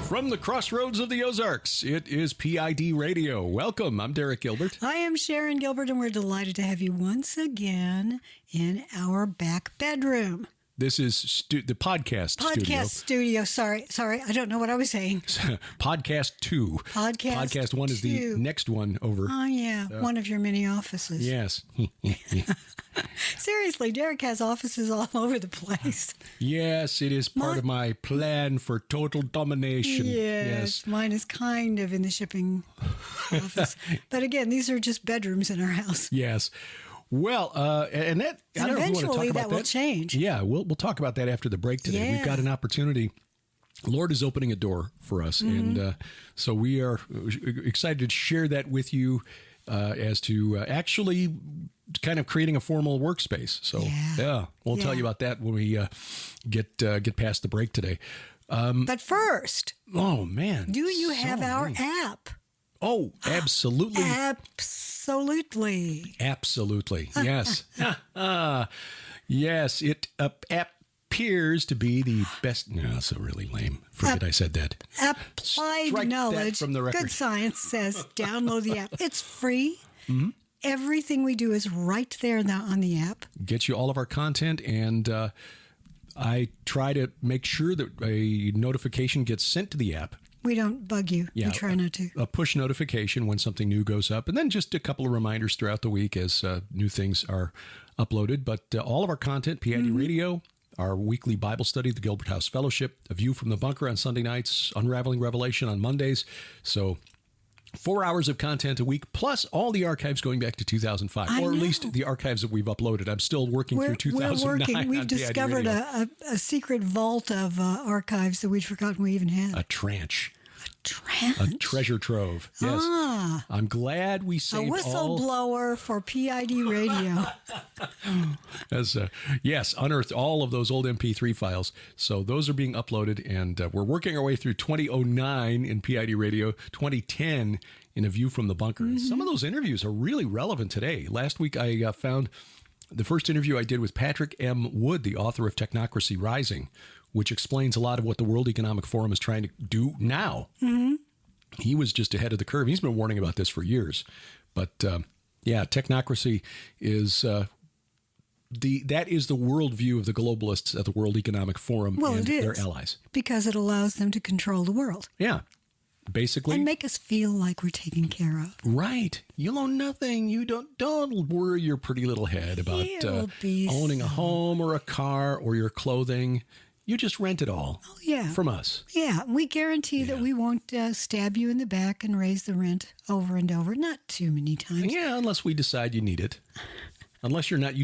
From the crossroads of the Ozarks, it is PID Radio. Welcome. I'm Derek Gilbert. I am Sharon Gilbert, and we're delighted to have you once again in our back bedroom. This is the podcast studio. Sorry. I don't know what I was saying. Podcast 2. Podcast 1 is the next one over. Oh, yeah. One of your many offices. Yes. Seriously, Derek has offices all over the place. Yes, it is part of my plan for total domination. Yes. Mine is kind of in the shipping office. But again, these are just bedrooms in our house. Yes. Well, and that I don't know if you want to talk about that will change. Yeah, we'll talk about that after the break today. Yeah. We've got an opportunity. Lord is opening a door for us, and so we are excited to share that with you as to actually kind of creating a formal workspace. So we'll tell you about that when we get past the break today. But first, oh man, do you have our app? Oh, absolutely. Absolutely. Yes. Yes, it appears to be the best. No, that's really lame. Forget I said that. Applied Strike knowledge. that from the record. Good science says download the app. It's free. Mm-hmm. Everything we do is right there now on the app. Gets you all of our content, and I try to make sure that a notification gets sent to the app. We don't bug you. Yeah, we try not to. A push notification when something new goes up, and then just a couple of reminders throughout the week as new things are uploaded. But all of our content, PID Radio, our weekly Bible study, the Gilbert House Fellowship, A View from the Bunker on Sunday nights, Unraveling Revelation on Mondays. So 4 hours of content a week, plus all the archives going back to 2005, or at least the archives that we've uploaded. I'm still working through 2009. We're working. We've discovered a secret vault of archives that we'd forgotten we even had. A tranche. Trench? A treasure trove. Yes. I'm glad we saved a whistleblower for PID Radio. Yes, unearthed all of those old MP3 files. So those are being uploaded, and we're working our way through 2009 in PID Radio, 2010 in A View from the Bunker. Mm-hmm. Some of those interviews are really relevant today. Last week I found the first interview I did with Patrick M. Wood, the author of Technocracy Rising, which explains a lot of what the World Economic Forum is trying to do now. Mm-hmm. He was just ahead of the curve. He's been warning about this for years. But technocracy is that is the worldview of the globalists at the World Economic Forum and their allies. Because it allows them to control the world. Yeah. Basically. And make us feel like we're taken care of. Right. You'll own nothing. You don't worry your pretty little head about owning a home or a car or your clothing. You just rent it all from us. Yeah, we guarantee that we won't stab you in the back and raise the rent over and over. Not too many times. Yeah, unless we decide you need it. Unless you're not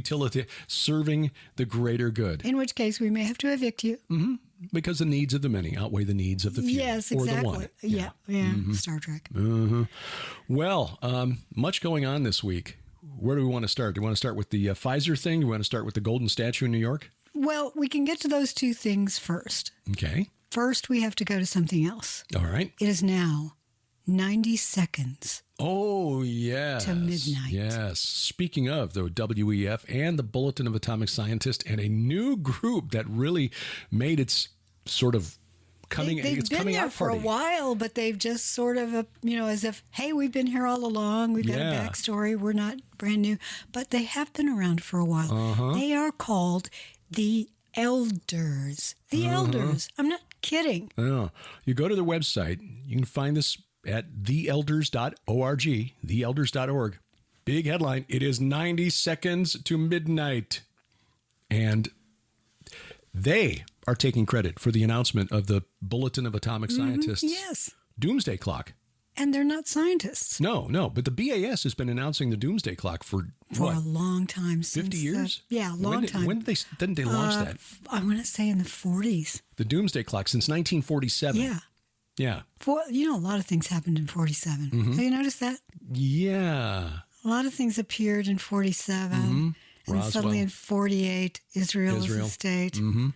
serving the greater good. In which case, we may have to evict you. Mm-hmm. Because the needs of the many outweigh the needs of the few. Yes, exactly. Or the one. Yeah. Mm-hmm. Star Trek. Mm-hmm. Well, much going on this week. Where do we want to start? Do we want to start with the Pfizer thing? Do we want to start with the golden statue in New York? Well, we can get to those two things first. Okay. First, we have to go to something else. All right. It is now 90 seconds. Oh, yes. To midnight. Yes. Speaking of the WEF and the Bulletin of Atomic Scientists and a new group that really made its sort of coming out party. They've been there for a while, but they've just sort of, as if, hey, we've been here all along. We've got a backstory. We're not brand new. But they have been around for a while. Uh-huh. They are called the Elders. The Elders. I'm not kidding. Oh. You go to their website. You can find this at theelders.org, theelders.org. Big headline. It is 90 seconds to midnight. And they are taking credit for the announcement of the Bulletin of Atomic Scientists. Doomsday Clock. And they're not scientists. No. But the BAS has been announcing the Doomsday Clock for a long time. 50 years? A long time. When didn't they launch that? I want to say in the 40s. The Doomsday Clock since 1947. Yeah. A lot of things happened in 47. Mm-hmm. Have you noticed that? Yeah. A lot of things appeared in 47. Mm-hmm. And Roswell. Suddenly in 48, Israel is a state. Mm-hmm.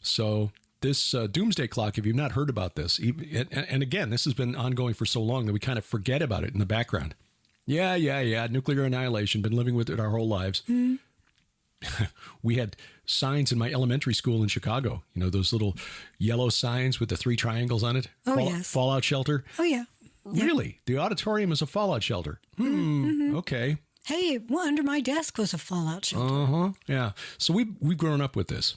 So this Doomsday Clock, if you've not heard about this, and again, this has been ongoing for so long that we kind of forget about it in the background. Yeah. Nuclear annihilation, been living with it our whole lives. Mm-hmm. we had signs in my elementary school in Chicago. You know, those little yellow signs with the 3 triangles on it. Oh, yes. Fallout shelter. Oh, yeah. Really? The auditorium is a fallout shelter. Okay. Hey, well, under my desk was a fallout shelter. Yeah. So we've grown up with this.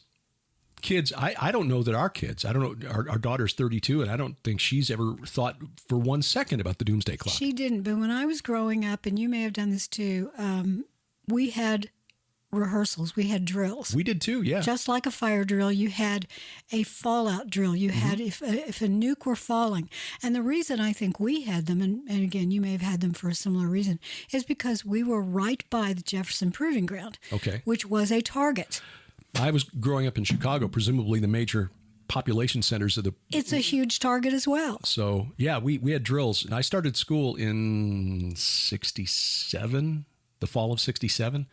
Kids, I don't know that our kids, I don't know, our daughter's 32, and I don't think she's ever thought for 1 second about the Doomsday Clock. She didn't, but when I was growing up, and you may have done this too, we had rehearsals, we had drills. We did too, yeah. Just like a fire drill, you had a fallout drill. You had if a nuke were falling. And the reason I think we had them, and again, you may have had them for a similar reason, is because we were right by the Jefferson Proving Ground, which was a target. I was growing up in Chicago, presumably the major population centers of the... It's a huge target as well. So, yeah, we had drills. And I started school in 67, the fall of 67.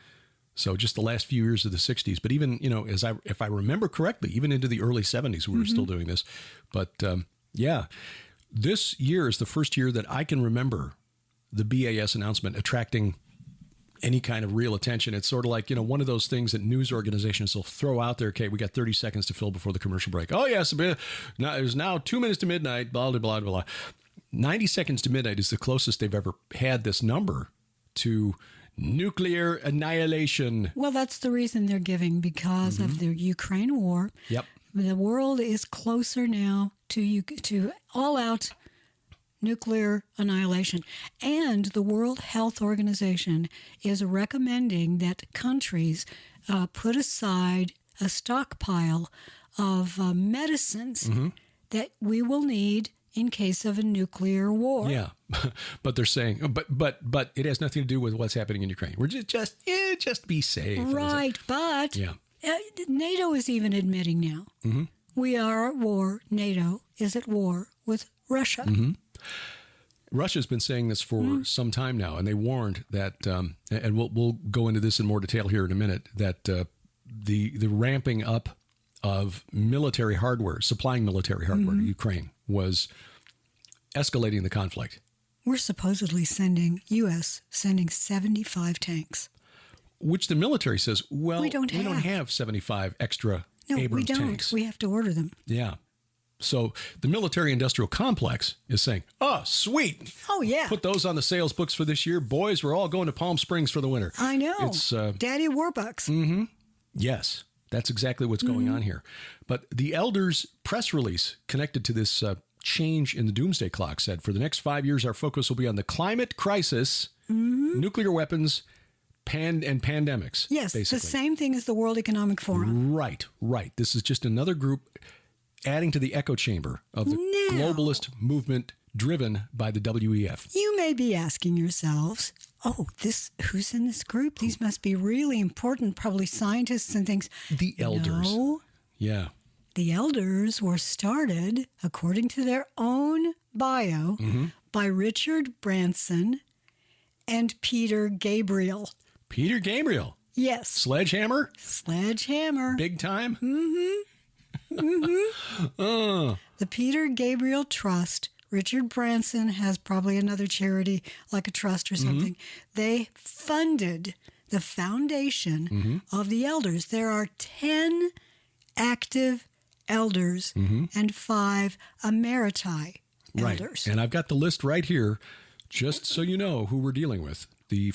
So just the last few years of the 60s. But even, you know, if I remember correctly, even into the early 70s, we were still doing this. But, yeah, this year is the first year that I can remember the BAS announcement attracting any kind of real attention. It's sort of like, you know, one of those things that news organizations will throw out there. Okay, we got 30 seconds to fill before the commercial break. Oh, yes, there's now 2 minutes to midnight, blah, blah, blah, blah. 90 seconds to midnight is the closest they've ever had this number to nuclear annihilation. Well, that's the reason they're giving, because of the Ukraine war. Yep. The world is closer now to all-out nuclear annihilation. And the World Health Organization is recommending that countries put aside a stockpile of medicines that we will need in case of a nuclear war. Yeah, but they're saying, but it has nothing to do with what's happening in Ukraine. We're just be safe. Right, but NATO is even admitting now we are at war. NATO is at war with Russia. Russia's been saying this for some time now, and they warned that, and we'll go into this in more detail here in a minute, that the ramping up of military hardware, supplying military hardware to Ukraine, was escalating the conflict. We're supposedly U.S. sending 75 tanks. Which the military says, well, we don't have 75 extra Abrams we don't. tanks. We have to order them. Yeah. So the military-industrial complex is saying, oh, sweet. Oh, yeah. Put those on the sales books for this year. Boys, we're all going to Palm Springs for the winter. I know. It's Daddy Warbucks. Yes, that's exactly what's going on here. But the elders' press release connected to this change in the Doomsday Clock said, for the next 5 years, our focus will be on the climate crisis, nuclear weapons, and pandemics. Yes, basically. The same thing as the World Economic Forum. Right. This is just another group adding to the echo chamber of the globalist movement driven by the WEF. You may be asking yourselves, who's in this group? These must be really important, probably scientists and things. The elders. No. Yeah. The elders were started, according to their own bio, by Richard Branson and Peter Gabriel. Peter Gabriel? Yes. Sledgehammer? Sledgehammer. Big time? The Peter Gabriel Trust. Richard Branson has probably another charity like a trust or something. They funded the foundation of the elders. There are 10 active elders and 5 emeriti elders. Right. And I've got the list right here, just so you know who we're dealing with. The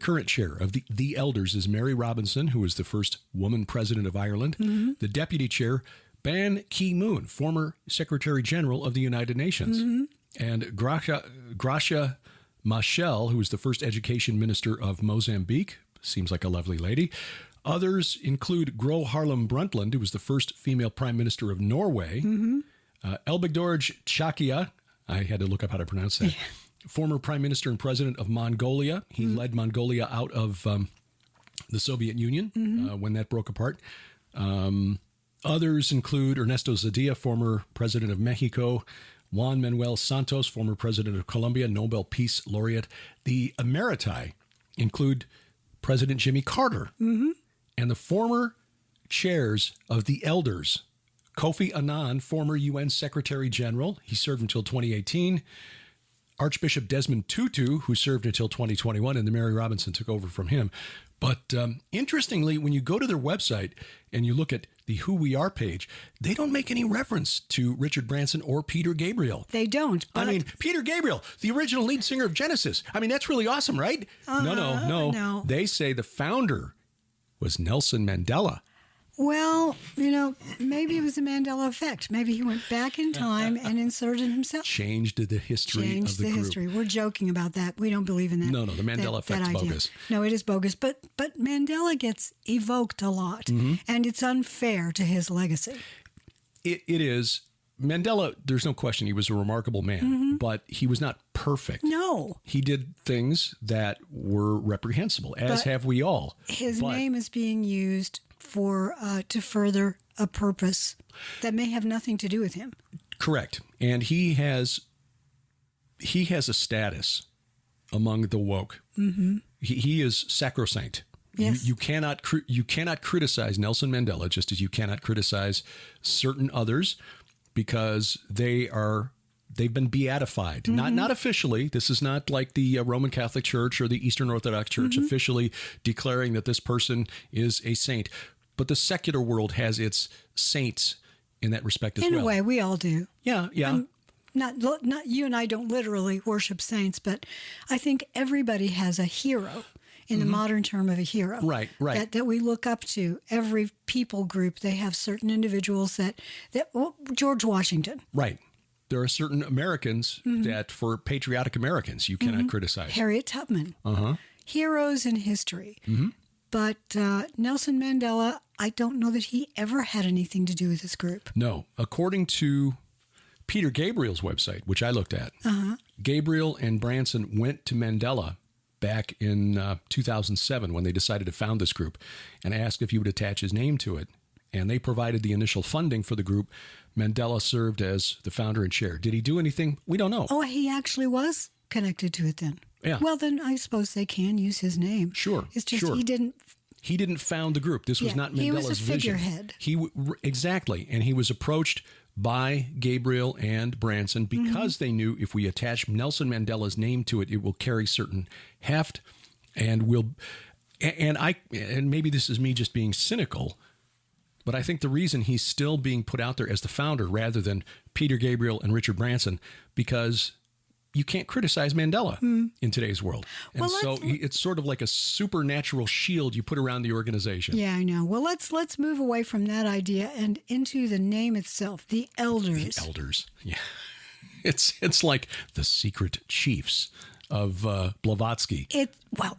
current chair of the elders is Mary Robinson, who was the first woman president of Ireland. The deputy chair, Ban Ki-moon, former Secretary General of the United Nations. And Gracia Machel, who was the first education minister of Mozambique. Seems like a lovely lady. Others include Gro Harlem Brundtland, who was the first female prime minister of Norway. Elbegdorj Chakia, I had to look up how to pronounce that. Former prime minister and president of Mongolia. He led Mongolia out of the Soviet Union when that broke apart. Others include Ernesto Zedillo, former president of Mexico. Juan Manuel Santos, former president of Colombia, Nobel Peace Laureate. The emeriti include President Jimmy Carter and the former chairs of the elders. Kofi Annan, former UN Secretary General. He served until 2018. Archbishop Desmond Tutu, who served until 2021, and the Mary Robinson took over from him. But interestingly, when you go to their website and you look at the Who We Are page, they don't make any reference to Richard Branson or Peter Gabriel. They don't. I mean, Peter Gabriel, the original lead singer of Genesis. I mean, that's really awesome, right? No. They say the founder was Nelson Mandela. Well, maybe it was the Mandela effect. Maybe he went back in time and inserted himself. Changed the history of the group. History. We're joking about that. We don't believe in that. No, the Mandela effect's bogus. No, it is bogus. But Mandela gets evoked a lot, and it's unfair to his legacy. It is. Mandela, there's no question he was a remarkable man, but he was not perfect. No. He did things that were reprehensible, as have we all. His name is being used for to further a purpose that may have nothing to do with him. Correct. And he has a status among the woke. Mm-hmm. He is sacrosanct. Yes. You cannot criticize Nelson Mandela, just as you cannot criticize certain others, because they've been beatified. Not officially. This is not like the Roman Catholic Church or the Eastern Orthodox Church officially declaring that this person is a saint. But the secular world has its saints in that respect as well. In a way, we all do. Yeah. Not you and I don't literally worship saints, but I think everybody has a hero in the modern term of a hero. Right. That we look up to. Every people group, they have certain individuals that George Washington. Right. There are certain Americans that, for patriotic Americans, you cannot criticize. Harriet Tubman. Heroes in history. But Nelson Mandela, I don't know that he ever had anything to do with this group. No. According to Peter Gabriel's website, which I looked at, Gabriel and Branson went to Mandela back in 2007 when they decided to found this group and asked if he would attach his name to it. And they provided the initial funding for the group. Mandela served as the founder and chair. Did he do anything? We don't know. Oh, he actually was connected to it then. Yeah. Well, then I suppose they can use his name. Sure. It's just he didn't found the group. This was not Mandela's vision. He was a figurehead. Exactly. And he was approached by Gabriel and Branson because they knew if we attach Nelson Mandela's name to it, it will carry certain heft and maybe this is me just being cynical, but I think the reason he's still being put out there as the founder rather than Peter Gabriel and Richard Branson, because you can't criticize Mandela in today's world. And so it's sort of like a supernatural shield you put around the organization. Yeah, I know. Well, let's move away from that idea and into the name itself, the elders. The elders, yeah. It's like the secret chiefs of Blavatsky.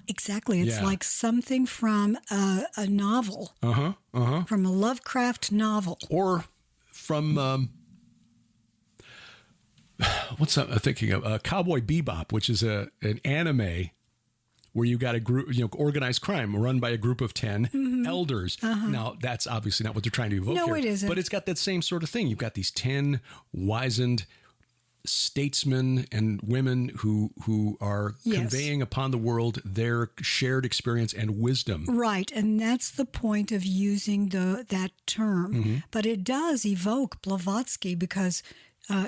Exactly. It's like something from a novel. From a Lovecraft novel. Or from... what's I'm thinking of? Cowboy Bebop, which is an anime where you got a group, organized crime run by a group of 10 elders. Now, that's obviously not what they're trying to evoke here. No, it isn't. But it's got that same sort of thing. You've got these 10 wizened statesmen and women who are conveying upon the world their shared experience and wisdom. Right, and that's the point of using that term. But it does evoke Blavatsky because...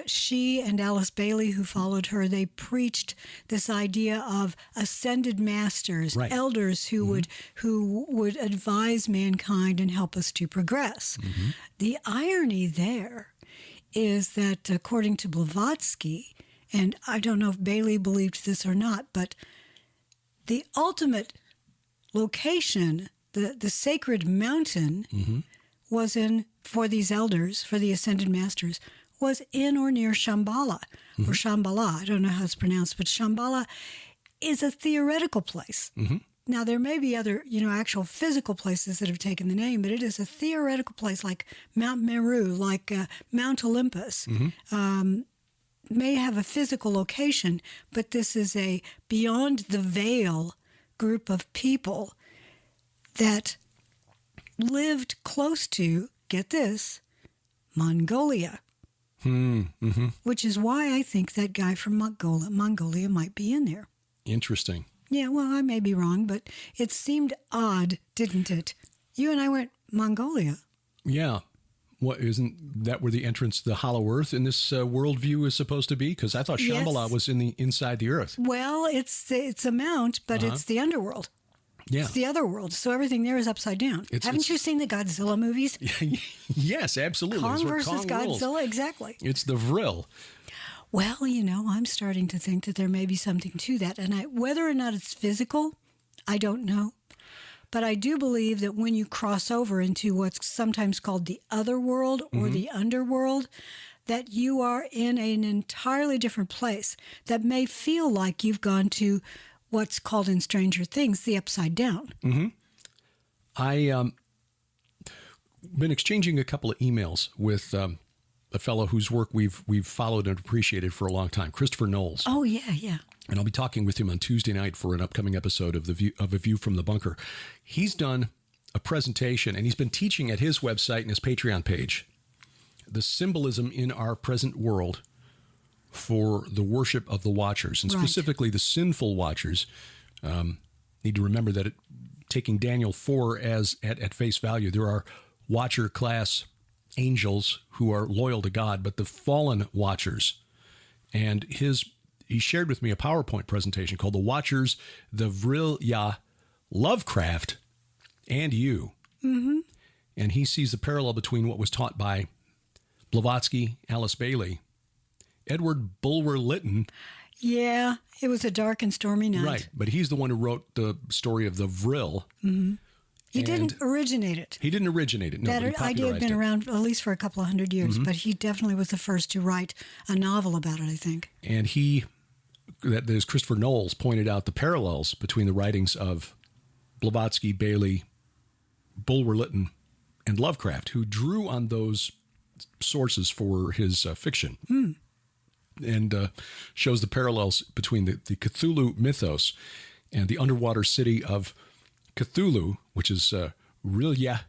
she and Alice Bailey, who followed her, they preached this idea of ascended masters, elders who would advise mankind and help us to progress. The irony there is that, according to Blavatsky, and I don't know if Bailey believed this or not, but the ultimate location, the sacred mountain, was for these elders, for the ascended masters, was in or near Shambhala, or Shambhala. I don't know how it's pronounced, but Shambhala is a theoretical place. Now, there may be other, actual physical places that have taken the name, but it is a theoretical place like Mount Meru, like Mount Olympus. May have a physical location, but this is a beyond the veil group of people that lived close to, get this, Mongolia. Which is why I think that guy from Mongolia might be in there. Interesting. Yeah, well, I may be wrong, but it seemed odd, didn't it? You and I went, Mongolia. Yeah. What, isn't that where the entrance to the Hollow Earth in this worldview is supposed to be? Because I thought Shambhala was inside the Earth. Well, it's a mount, but it's the underworld. Yeah. It's the other world. So everything there is upside down. Haven't you seen the Godzilla movies? Yes, absolutely. Kong versus Godzilla, rules. Exactly. It's the vril. Well, I'm starting to think that there may be something to that. And whether or not it's physical, I don't know. But I do believe that when you cross over into what's sometimes called the other world or the underworld, that you are in an entirely different place that may feel like you've gone to what's called in Stranger Things, the upside down. Mm-hmm. I been exchanging a couple of emails with a fellow whose work we've followed and appreciated for a long time, Christopher Knowles. Oh, yeah. And I'll be talking with him on Tuesday night for an upcoming episode of A View from the Bunker. He's done a presentation, and he's been teaching at his website and his Patreon page the symbolism in our present world for the worship of the Watchers, and specifically the sinful Watchers. Need to remember that taking Daniel 4 at face value, there are Watcher class angels who are loyal to God, but the fallen Watchers. And he shared with me a PowerPoint presentation called The Watchers, the Vril Yah, Lovecraft, and You. Mm-hmm. And he sees the parallel between what was taught by Blavatsky, Alice Bailey, Edward Bulwer Lytton. Yeah, it was a dark and stormy night. Right, but he's the one who wrote the story of the Vril. Mm-hmm. He didn't originate it. He didn't originate it, no. That idea had been around at least for a couple of hundred years, but he definitely was the first to write a novel about it, I think. And there's Christopher Knowles pointed out the parallels between the writings of Blavatsky, Bailey, Bulwer Lytton, and Lovecraft, who drew on those sources for his fiction. And shows the parallels between the Cthulhu mythos and the underwater city of Cthulhu, which is Rilya,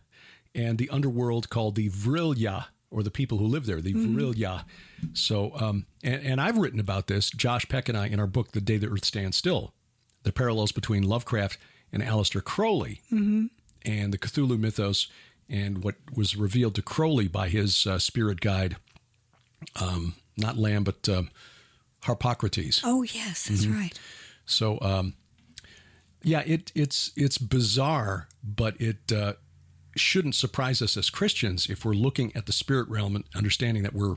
and the underworld called the Vrilya, or the people who live there, the Vrilya. So, and I've written about this, Josh Peck and I, in our book, The Day the Earth Stands Still, the parallels between Lovecraft and Aleister Crowley and the Cthulhu mythos and what was revealed to Crowley by his spirit guide, not Lamb, but Harpocrates. Oh, yes, that's right. So, it's bizarre, but it shouldn't surprise us as Christians if we're looking at the spirit realm and understanding that we're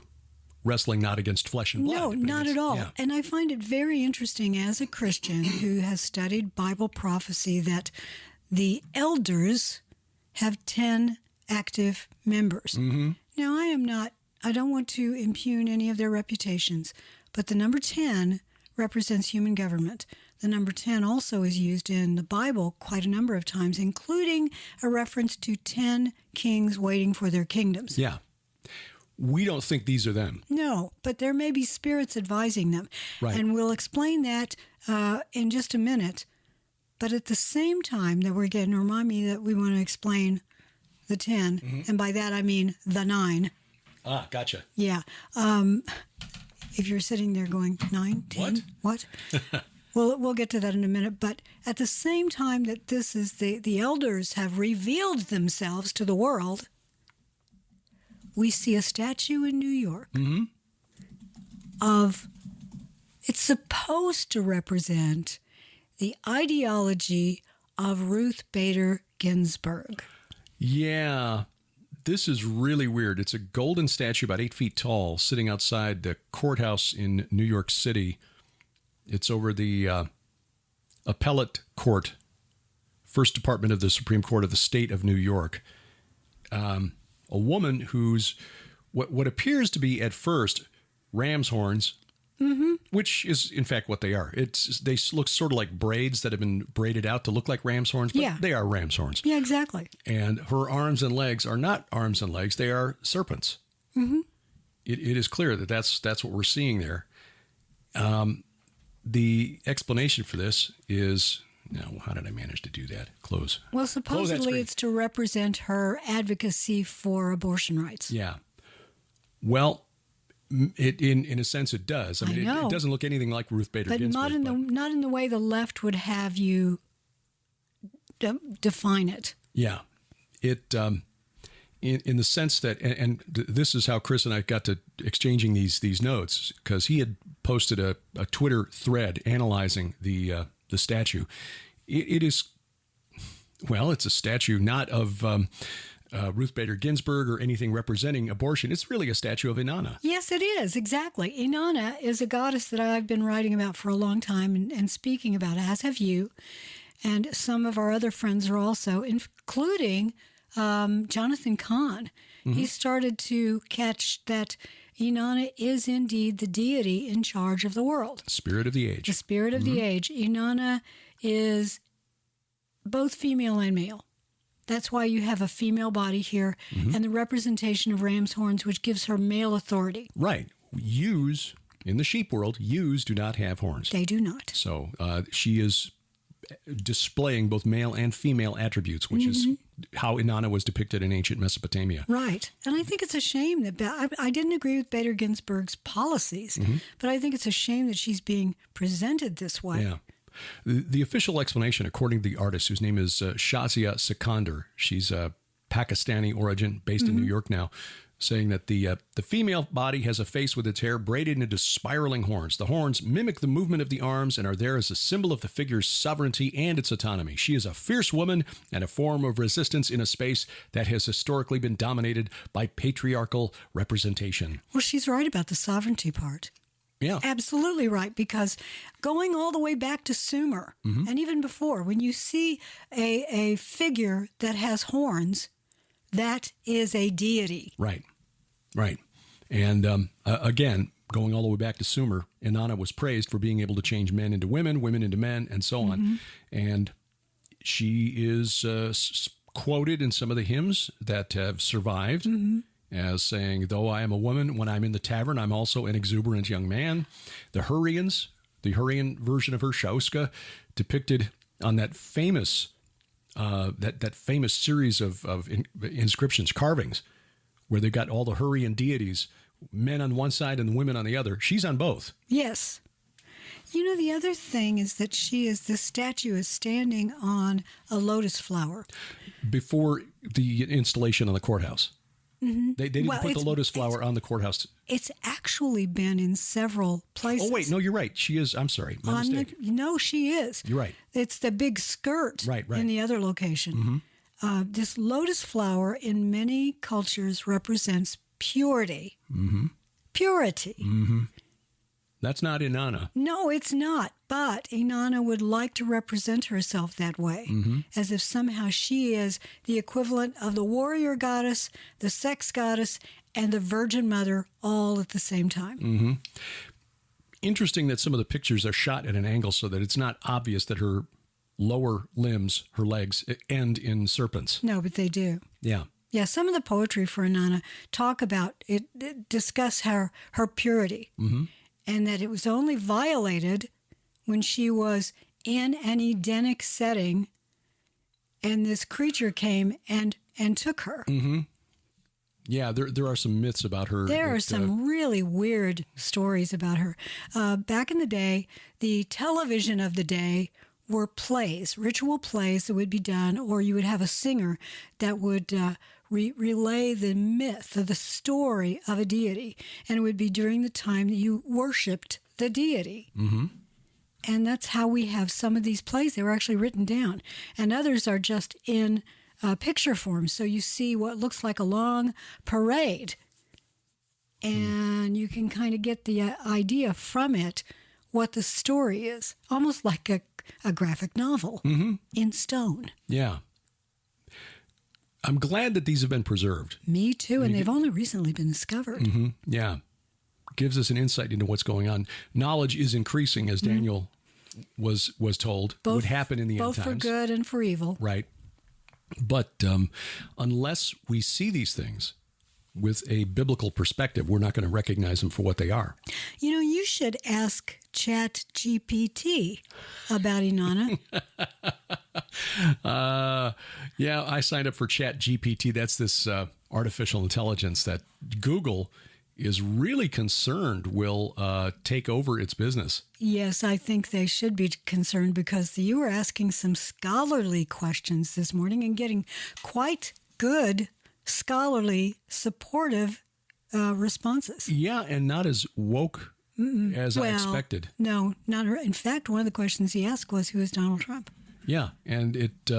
wrestling not against flesh and blood. No, not at all. Yeah. And I find it very interesting as a Christian who has studied Bible prophecy that the elders have 10 active members. Now, I don't want to impugn any of their reputations, but the number 10 represents human government. The number 10 also is used in the Bible quite a number of times, including a reference to 10 kings waiting for their kingdoms. Yeah. We don't think these are them. No, but there may be spirits advising them. Right. And we'll explain that in just a minute. But at the same time that we're getting to remind me that we want to explain the 10, and by that I mean the 9. Ah, gotcha. Yeah. If you're sitting there going, 9, 10, what? Well, we'll get to that in a minute. But at the same time that this is the elders have revealed themselves to the world, we see a statue in New York of, it's supposed to represent the ideology of Ruth Bader Ginsburg. Yeah. This is really weird. It's a golden statue about 8 feet tall sitting outside the courthouse in New York City. It's over the appellate court, First Department of the Supreme Court of the State of New York. A woman who's what appears to be at first ram's horns, which is in fact what they are. They look sort of like braids that have been braided out to look like ram's horns, but they are ram's horns. Yeah, exactly. And her arms and legs are not arms and legs; they are serpents. It is clear that that's what we're seeing there. The explanation for this is, now, how did I manage to do that? Close. Well, supposedly it's to represent her advocacy for abortion rights. Yeah. Well, in a sense, it does. I mean, it doesn't look anything like Ruth Bader Ginsburg. But not in the way the left would have you define it. Yeah. It in the sense that, and this is how Chris and I got to exchanging these notes, because he had posted a Twitter thread analyzing the statue. It is, Well, it's a statue not of Ruth Bader Ginsburg or anything representing abortion. It's really a statue of Inanna. Yes, it is. Exactly. Inanna is a goddess that I've been writing about for a long time and speaking about, as have you. And some of our other friends are also, including Jonathan Kahn. He started to catch that Inanna is indeed the deity in charge of the world. Spirit of the age. The spirit of the age. Inanna is both female and male. That's why you have a female body here and the representation of ram's horns, which gives her male authority. Right. Ewes, in the sheep world, ewes do not have horns. They do not. So she is displaying both male and female attributes, which is how Inanna was depicted in ancient Mesopotamia. Right. And I think it's a shame that I didn't agree with Bader Ginsburg's policies, but I think it's a shame that she's being presented this way. Yeah. The official explanation, according to the artist, whose name is Shazia Sikandar, she's a Pakistani origin, based in New York now, saying that the female body has a face with its hair braided into spiraling horns. The horns mimic the movement of the arms and are there as a symbol of the figure's sovereignty and its autonomy. She is a fierce woman and a form of resistance in a space that has historically been dominated by patriarchal representation. Well, she's right about the sovereignty part. Yeah. Absolutely right, because going all the way back to Sumer, and even before, when you see a figure that has horns, that is a deity. Right. Right. And again, going all the way back to Sumer, Inanna was praised for being able to change men into women, women into men, and so on. And she is quoted in some of the hymns that have survived as saying, though I am a woman, when I'm in the tavern, I'm also an exuberant young man. The Hurrians, the Hurrian version of her, Shauska, depicted on that famous that famous series of inscriptions, carvings, where they got all the Hurrian deities, men on one side and women on the other. She's on both. Yes. You know, the other thing is that this statue is standing on a lotus flower. Before the installation on the courthouse. They didn't put the lotus flower on the courthouse. It's actually been in several places. Oh, wait. No, you're right. She is. I'm sorry. My mistake. No, she is. You're right. It's the big skirt in the other location. This lotus flower in many cultures represents purity. Purity. That's not Inanna. No, it's not. But Inanna would like to represent herself that way, as if somehow she is the equivalent of the warrior goddess, the sex goddess, and the Virgin Mother all at the same time. Interesting that some of the pictures are shot at an angle so that it's not obvious that her lower limbs, her legs, end in serpents. No, but they do. Yeah. Yeah, some of the poetry for Inanna talk about it, discuss her purity, and that it was only violated when she was in an Edenic setting and this creature came and took her. Yeah, there are some myths about her. There are some really weird stories about her. Back in the day, the television of the day were plays, ritual plays that would be done, or you would have a singer that would relay the myth or the story of a deity. And it would be during the time that you worshipped the deity. And that's how we have some of these plays. They were actually written down. And others are just in picture form. So you see what looks like a long parade. And you can kind of get the idea from it what the story is. Almost like a graphic novel in stone. Yeah. I'm glad that these have been preserved. Me too. And they've only recently been discovered. Yeah. Gives us an insight into what's going on. Knowledge is increasing, as Daniel was told would happen in the end times. Both for good and for evil. Right. But unless we see these things with a biblical perspective, we're not going to recognize them for what they are. You know, you should ask ChatGPT about Inanna. Yeah, I signed up for ChatGPT. That's this artificial intelligence that Google is really concerned will take over its business. Yes, I think they should be concerned because you were asking some scholarly questions this morning and getting quite good, scholarly, supportive responses. Yeah, and not as woke as I expected. No, not. In fact, one of the questions he asked was, who is Donald Trump? Yeah, and it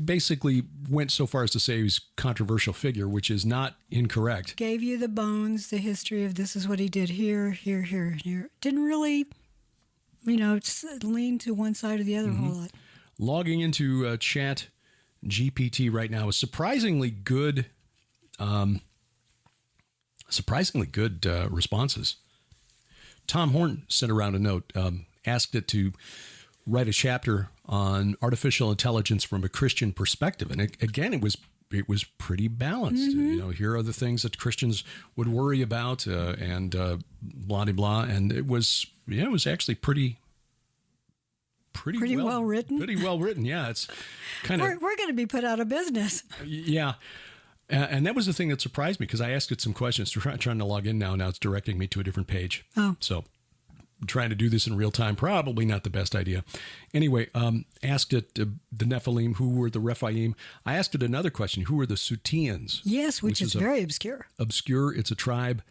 basically went so far as to say he was a controversial figure, which is not incorrect. Gave you the bones, the history of this is what he did here, here, here, and here. Didn't really, lean to one side or the other a whole lot. Logging into Chat GPT right now is surprisingly good responses. Tom Horn sent around a note, asked it to write a chapter on artificial intelligence from a Christian perspective. And it was pretty balanced. Here are the things that Christians would worry about and blah, blah, blah. And it was actually pretty well written. Pretty well written. Yeah. It's kind of, we're going to be put out of business. Yeah. And that was the thing that surprised me because I asked it some questions trying to log in now. Now it's directing me to a different page. Oh. So trying to do this in real time, probably not the best idea. Anyway, asked it the Nephilim, who were the Rephaim. I asked it another question, who were the Suteans? Yes, which is very obscure. Obscure. It's a tribe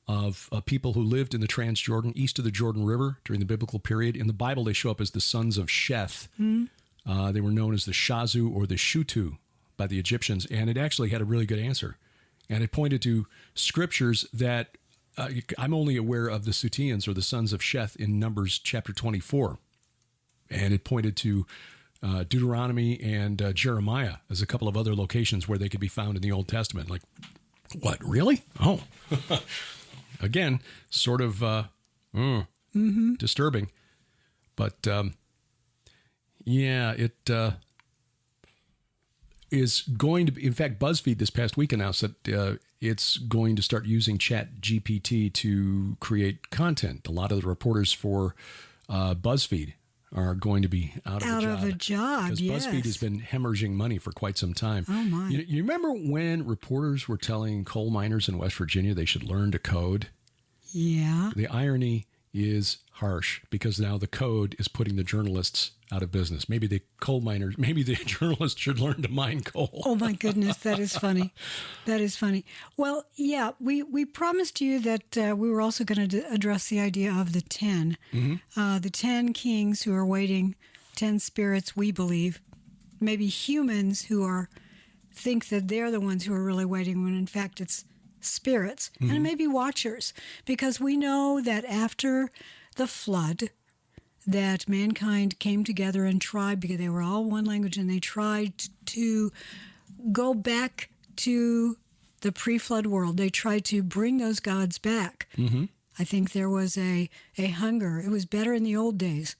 of people who lived in the Transjordan, east of the Jordan River during the biblical period. In the Bible, they show up as the sons of Sheth. They were known as the Shazu or the Shutu by the Egyptians, and it actually had a really good answer. And it pointed to scriptures that I'm only aware of the Suteans or the sons of Sheth in Numbers chapter 24. And it pointed to Deuteronomy and Jeremiah as a couple of other locations where they could be found in the Old Testament. Like, what, really? Oh, again, sort of disturbing. But it is going to be, in fact, BuzzFeed this past week announced that it's going to start using Chat GPT to create content. A lot of the reporters for BuzzFeed are going to be out of a job. Because yes. BuzzFeed has been hemorrhaging money for quite some time. Oh, my. You remember when reporters were telling coal miners in West Virginia they should learn to code? Yeah. The irony is harsh because now the code is putting the journalists out of business. Maybe the journalists should learn to mine coal. Oh my goodness, that is funny. That is funny. Well, yeah, we promised you that we were also going to address the idea of the 10. The 10 kings who are waiting, 10 spirits, we believe, maybe humans who think that they're the ones who are really waiting when in fact it's spirits, and maybe watchers, because we know that after the flood, that mankind came together and tried, because they were all one language, and they tried to go back to the pre-flood world. They tried to bring those gods back. I think there was a hunger. It was better in the old days.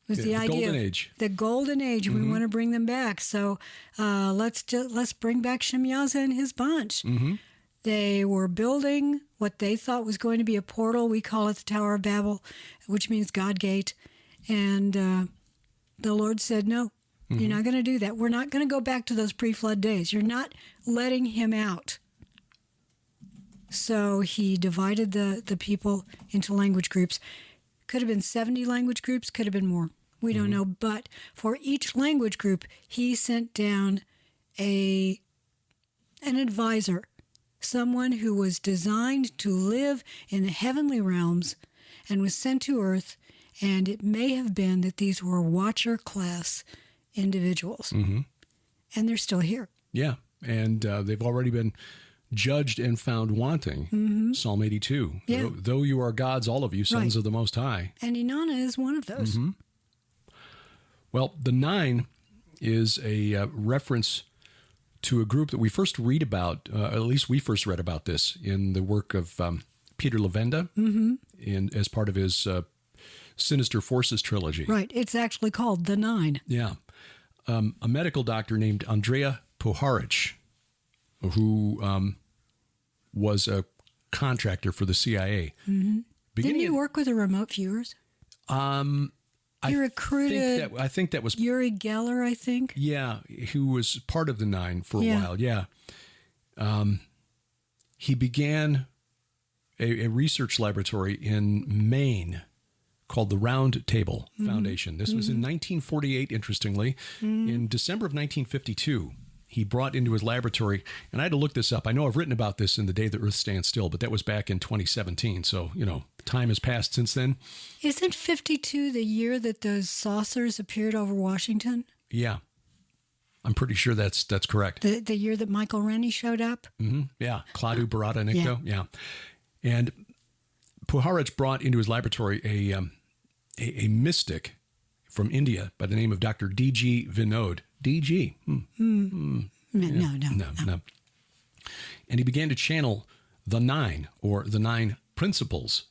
It was the idea golden age. The golden age. We want to bring them back. So let's bring back Shemyaza and his bunch. They were building what they thought was going to be a portal. We call it the Tower of Babel, which means God Gate. And the Lord said, no, you're not going to do that. We're not going to go back to those pre-flood days. You're not letting him out. So he divided the people into language groups. Could have been 70 language groups, could have been more. We don't know. But for each language group, he sent down an advisor, someone who was designed to live in the heavenly realms and was sent to earth. And it may have been that these were watcher class individuals. And they're still here. Yeah. And they've already been judged and found wanting. Psalm 82. Yeah. Though you are gods, all of you, sons of the Most High. And Inanna is one of those. Well, the 9 is a reference to a group that we first read about, at least we first read about this in the work of Peter Levenda as part of his Sinister Forces trilogy. Right. It's actually called The 9. Yeah. A medical doctor named Andrija Puharich, who was a contractor for the CIA. Didn't you work with the remote viewers? You recruited, I think that was Uri Geller, I think. Yeah, who was part of the 9 for a while. Yeah. He began a research laboratory in Maine called the Round Table Foundation. This was in 1948, interestingly. In December of 1952, he brought into his laboratory, and I had to look this up. I know I've written about this in The Day the Earth Stands Still, but that was back in 2017. So, time has passed since then. Isn't 52 the year that those saucers appeared over Washington? Yeah. I'm pretty sure that's correct. The year that Michael Rennie showed up? Mm-hmm. Yeah, Claudiu Barada Nicto. Yeah. And Puharich brought into his laboratory a mystic from India by the name of Dr. D.G. Vinod. D.G. No. And he began to channel the nine, or the nine principles.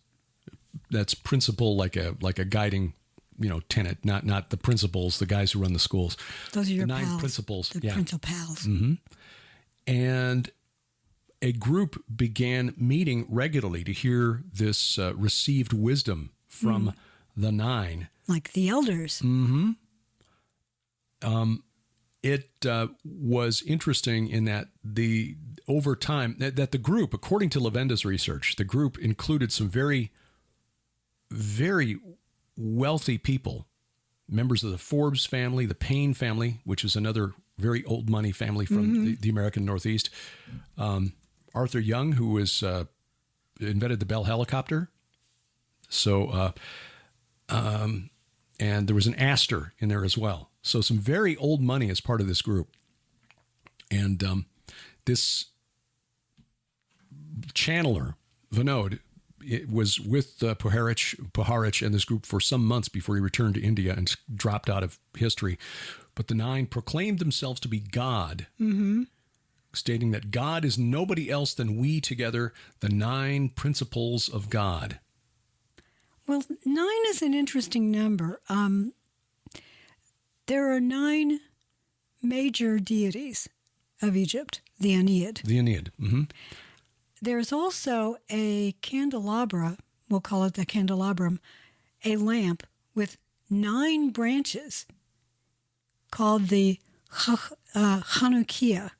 That's principle like a guiding, tenet, not the principals, the guys who run the schools. Those are your nine pals. Principles. The principal pals. Mm-hmm. And a group began meeting regularly to hear this received wisdom from the nine. Like the elders. Mm-hmm. It was interesting in that over time, that the group, according to Levenda's research, the group included some very, very wealthy people, members of the Forbes family, the Payne family, which is another very old money family from the American Northeast. Arthur Young, who invented the Bell helicopter. So, and there was an Astor in there as well. So some very old money as part of this group. And this channeler, Vinod, it was with Puharich and this group for some months before he returned to India and dropped out of history. But the nine proclaimed themselves to be God, stating that God is nobody else than we together, the nine principles of God. Well, 9 is an interesting number. There are 9 major deities of Egypt, the Ennead. The Ennead. Mm-hmm. There's also a candelabra, we'll call it the candelabrum, a lamp with 9 branches called the Chanukia.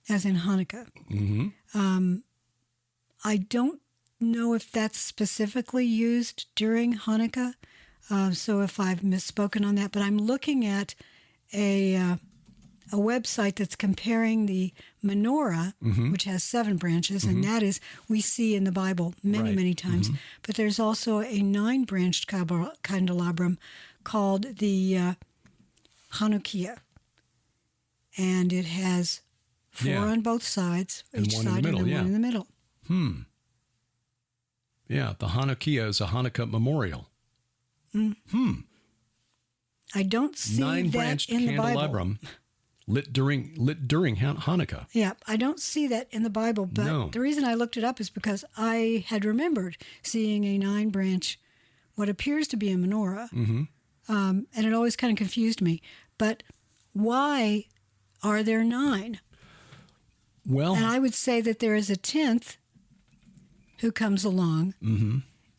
As in Hanukkah. Mm-hmm. I don't know if that's specifically used during Hanukkah, so if I've misspoken on that, but I'm looking at a website that's comparing the menorah, which has 7 branches, and that is, we see in the Bible many times, but there's also a 9-branched candelabrum called the Chanukia, and it has 4 on both sides, and each one side, in the middle, and then one in the middle. Yeah, the Hanukkah is a Hanukkah memorial. I don't see that in the Bible. 9-branched candelabrum lit during Hanukkah. Yeah, I don't see that in the Bible, but the reason I looked it up is because I had remembered seeing a 9-branch, what appears to be a menorah, and it always kind of confused me. But why are there 9? Well, and I would say that there is a 10th who comes along,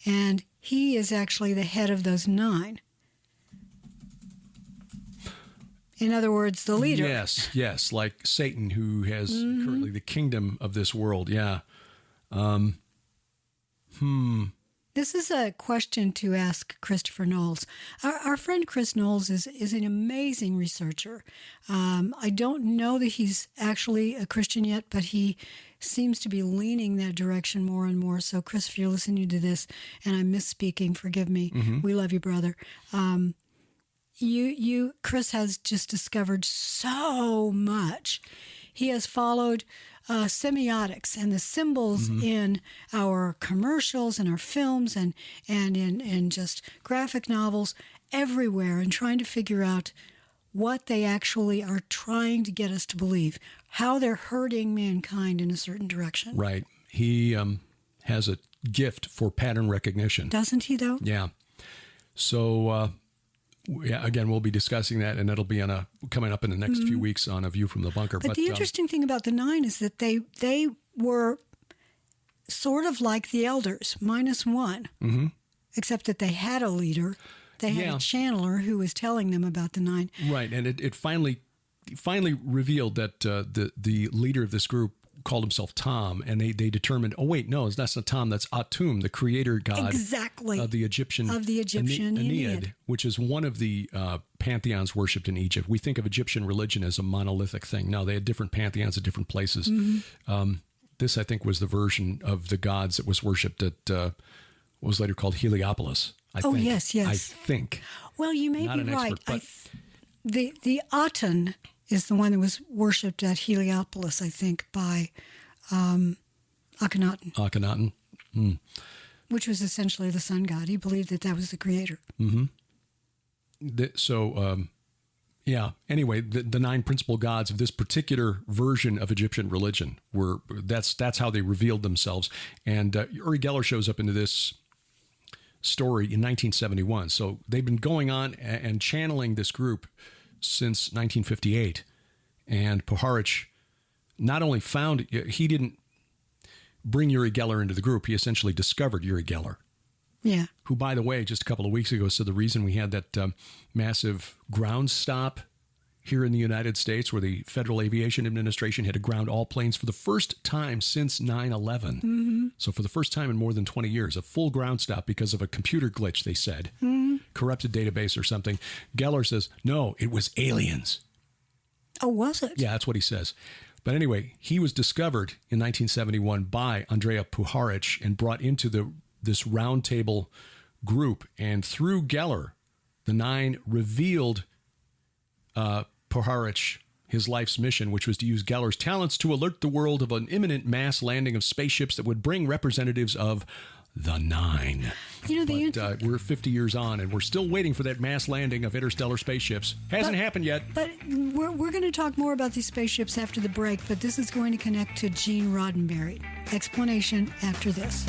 and he is actually the head of those 9. In other words, the leader. Yes, like Satan, who has currently the kingdom of this world. Yeah. This is a question to ask Christopher Knowles. Our friend Chris Knowles is an amazing researcher. I don't know that he's actually a Christian yet, but he seems to be leaning that direction more and more. So, Chris, if you're listening to this and I'm misspeaking, forgive me. We love you, brother. Chris has just discovered so much. He has followed semiotics and the symbols in our commercials and our films and in just graphic novels everywhere, and trying to figure out what they actually are trying to get us to believe, how they're hurting mankind in a certain direction. Right. He has a gift for pattern recognition. Doesn't he, though? Yeah. So, again, we'll be discussing that, and it'll be coming up in the next few weeks on A View from the Bunker. But the interesting thing about the 9 is that they were sort of like the elders, -1, except that they had a leader. They had a channeler who was telling them about the 9. Right, and it finally revealed that the leader of this group called himself Tom, and they determined, oh wait, no, that's not Tom, that's Atum, the creator god of the Egyptian Ennead, which is one of the pantheons worshipped in Egypt. We think of Egyptian religion as a monolithic thing. No, they had different pantheons at different places. This, I think, was the version of the gods that was worshipped at what was later called Heliopolis I Oh, think. yes, yes. I think. Well, you may Not be an right. expert, The Aten is the one that was worshipped at Heliopolis, I think, by Akhenaten. Akhenaten. Which was essentially the sun god. He believed that that was the creator. Anyway, the 9 principal gods of this particular version of Egyptian religion that's how they revealed themselves. And Uri Geller shows up into this story in 1971. So they've been going on and channeling this group since 1958. And Puharich not only he didn't bring Uri Geller into the group, he essentially discovered Uri Geller. Yeah. Who, by the way, just a couple of weeks ago said the reason we had that massive ground stop here in the United States, where the Federal Aviation Administration had to ground all planes for the first time since 9/11. Mm-hmm. So for the first time in more than 20 years, a full ground stop because of a computer glitch, they said, corrupted database or something. Geller says, no, it was aliens. Oh, was it? Yeah, that's what he says. But anyway, he was discovered in 1971 by Andrija Puharich and brought into this roundtable group. And through Geller, the 9 revealed Puharich his life's mission, which was to use Geller's talents to alert the world of an imminent mass landing of spaceships that would bring representatives of the 9. We're 50 years on, and we're still waiting for that mass landing of interstellar spaceships. Hasn't happened yet. But we're going to talk more about these spaceships after the break, but this is going to connect to Gene Roddenberry. Explanation after this.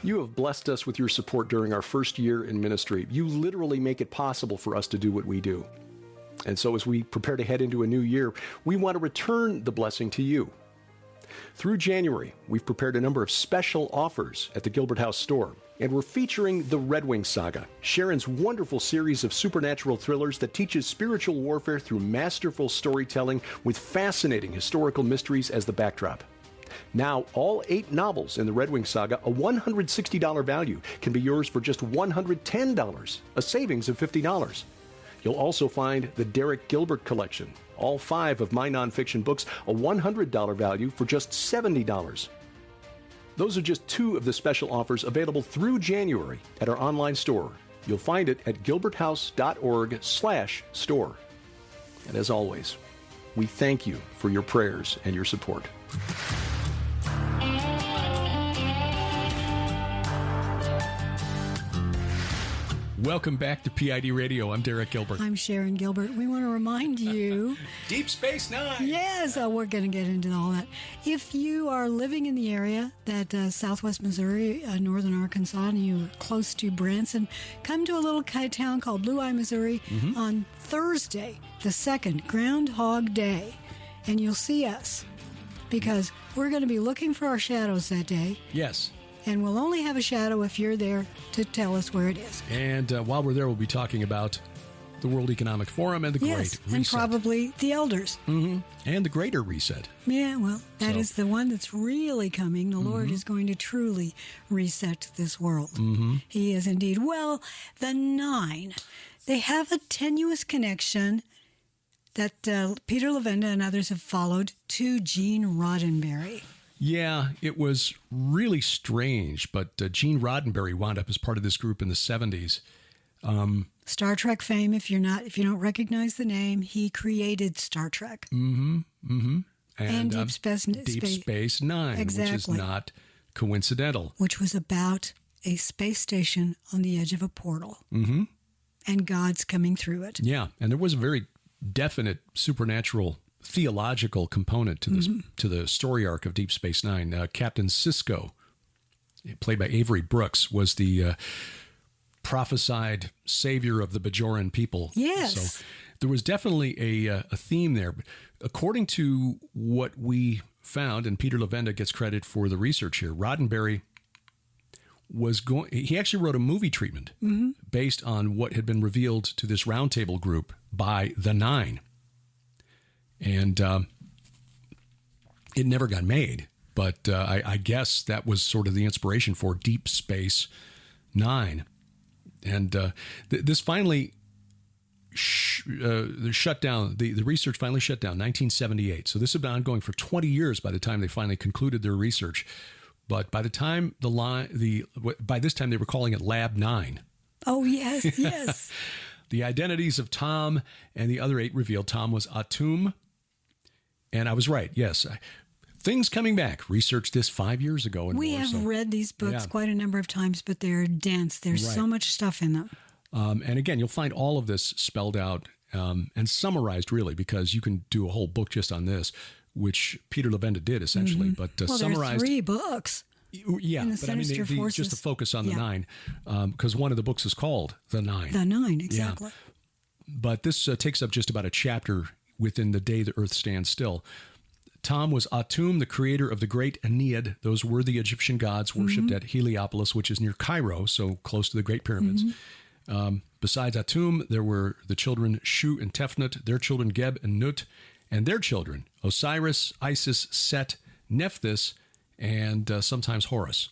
You have blessed us with your support during our first year in ministry. You literally make it possible for us to do what we do. And so as we prepare to head into a new year, we want to return the blessing to you. Through January, we've prepared a number of special offers at the Gilbert House store, and we're featuring the Red Wing Saga, Sharon's wonderful series of supernatural thrillers that teaches spiritual warfare through masterful storytelling with fascinating historical mysteries as the backdrop. Now, all 8 novels in the Red Wing Saga, a $160 value, can be yours for just $110, a savings of $50. You'll also find the Derek Gilbert collection, all 5 of my nonfiction books, a $100 value for just $70. Those are just 2 of the special offers available through January at our online store. You'll find it at gilberthouse.org/store. And as always, we thank you for your prayers and your support. Welcome back to PID Radio. I'm Derek Gilbert. I'm Sharon Gilbert. We want to remind you... Deep Space Nine! Yes, we're going to get into all that. If you are living in the area, that southwest Missouri, northern Arkansas, and you're close to Branson, come to a little town called Blue Eye, Missouri on Thursday, the 2nd, Groundhog Day, and you'll see us because we're going to be looking for our shadows that day. Yes. And we'll only have a shadow if you're there to tell us where it is. And while we're there, we'll be talking about the World Economic Forum and the Great Reset. And probably the elders. And the Greater Reset. Yeah, well, that is the one that's really coming. The Lord is going to truly reset this world. He is indeed. Well, the 9, they have a tenuous connection that Peter Levenda and others have followed to Gene Roddenberry. Yeah, it was really strange, but Gene Roddenberry wound up as part of this group in the 70s. Star Trek fame, if you don't recognize the name, he created Star Trek. And Deep Space Nine, exactly. Which is not coincidental. Which was about a space station on the edge of a portal. And God's coming through it. Yeah, and there was a very definite supernatural theological component to this to the story arc of Deep Space Nine. Captain Sisko, played by Avery Brooks, was the prophesied savior of the Bajoran people. Yes. So there was definitely a theme there. But according to what we found, and Peter Levenda gets credit for the research here, Roddenberry he actually wrote a movie treatment based on what had been revealed to this roundtable group by the 9. And it never got made, but I guess that was sort of the inspiration for Deep Space Nine. And this finally shut down. The research finally shut down, 1978. So this had been ongoing for 20 years by the time they finally concluded their research. But by the time by this time they were calling it Lab 9. Oh, yes, yes. The identities of Tom and the other 8 revealed. Tom was Atum. And I was right, yes. Things coming back. Researched this 5 years ago. And we have read these books quite a number of times, but they're dense. There's so much stuff in them. And again, you'll find all of this spelled out and summarized, really, because you can do a whole book just on this, which Peter Levenda did, essentially. But summarized. There's 3 books. Yeah, but I mean, just to focus on the 9, because one of the books is called The 9. The 9, exactly. Yeah. But this takes up just about a chapter within the day the earth stands still. Tom was Atum, the creator of the great Ennead. Those were the Egyptian gods worshipped at Heliopolis, which is near Cairo, so close to the Great Pyramids. Besides Atum, there were the children Shu and Tefnut, their children Geb and Nut, and their children Osiris, Isis, Set, Nephthys, and sometimes Horus.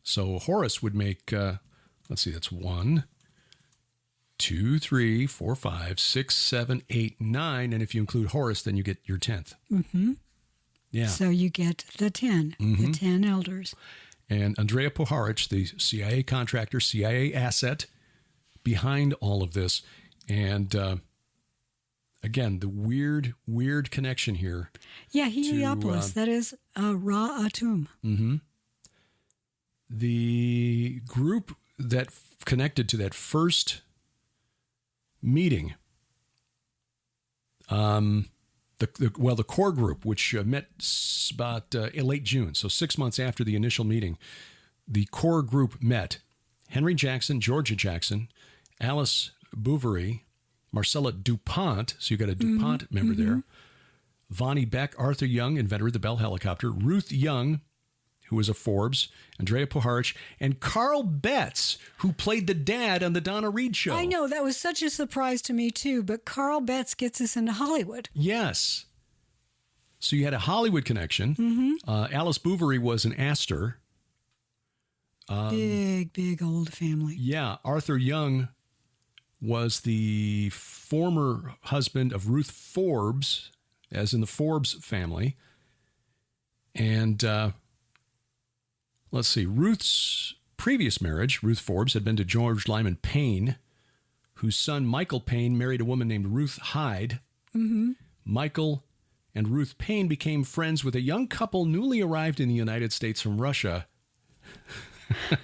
So Horus would make, let's see, that's 1, 2, 3, 4, 5, 6, 7, 8, 9. And if you include Horus, then you get your 10th. Yeah. So you get the 10, the 10 elders. And Andrija Puharich, the CIA contractor, CIA asset behind all of this. And again, the weird connection here. Yeah, Heliopolis. That is Ra Atum. The group that connected to that first meeting, the core group, which met about late June, so 6 months after the initial meeting, the core group met. Henry Jackson, Georgia Jackson, Alice Bouverie, Marcella DuPont, so you got a DuPont member there, Vonnie Beck, Arthur Young, inventor of the Bell helicopter, Ruth Young, who was a Forbes, Andrija Puharich, and Carl Betts, who played the dad on the Donna Reed show. I know, that was such a surprise to me too, but Carl Betts gets us into Hollywood. Yes. So you had a Hollywood connection. Alice Bouverie was an Astor. Big old family. Yeah. Arthur Young was the former husband of Ruth Forbes, as in the Forbes family. And let's see, Ruth's previous marriage, Ruth Forbes, had been to George Lyman Payne, whose son Michael Payne married a woman named Ruth Hyde. Michael and Ruth Payne became friends with a young couple newly arrived in the United States from Russia.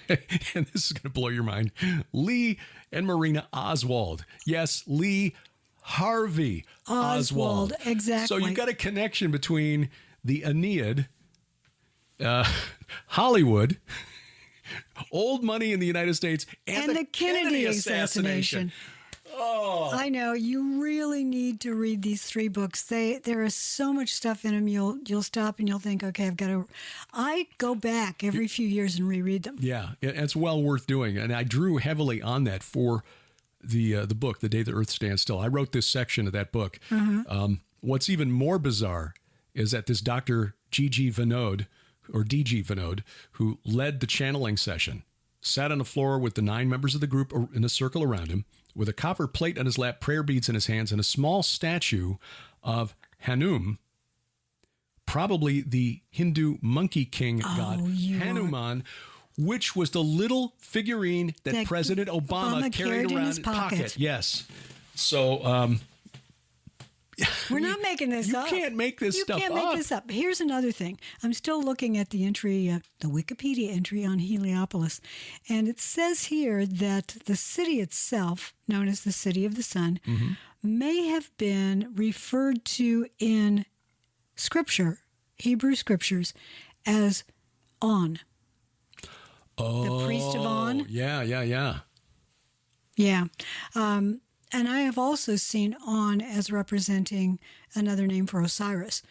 And this is going to blow your mind. Lee and Marina Oswald. Yes, Lee Harvey Oswald. Exactly. So you've got a connection between the Ennead, Hollywood, old money in the United States, and the Kennedy assassination. Oh, I know. You really need to read these 3 books. There is so much stuff in them. You'll stop and you'll think, okay, I've got to. I go back every few years and reread them. Yeah, it's well worth doing. And I drew heavily on that for the book, The Day the Earth Stands Still. I wrote this section of that book. What's even more bizarre is that this Dr. G.G. Vinod, or D.G. Vinod, who led the channeling session, sat on the floor with the 9 members of the group in a circle around him, with a copper plate on his lap, prayer beads in his hands, and a small statue of Hanum, probably the Hindu monkey king god Hanuman, which was the little figurine that President Obama carried around in his pocket. Yes. So we're not making this up. You can't make this stuff up. You can't make this up. Here's another thing. I'm still looking at the entry, the Wikipedia entry on Heliopolis, and it says here that the city itself, known as the City of the Sun, may have been referred to in Scripture, Hebrew Scriptures, as On. Oh, the priest of On. Yeah. Yeah. And I have also seen On as representing another name for Osiris.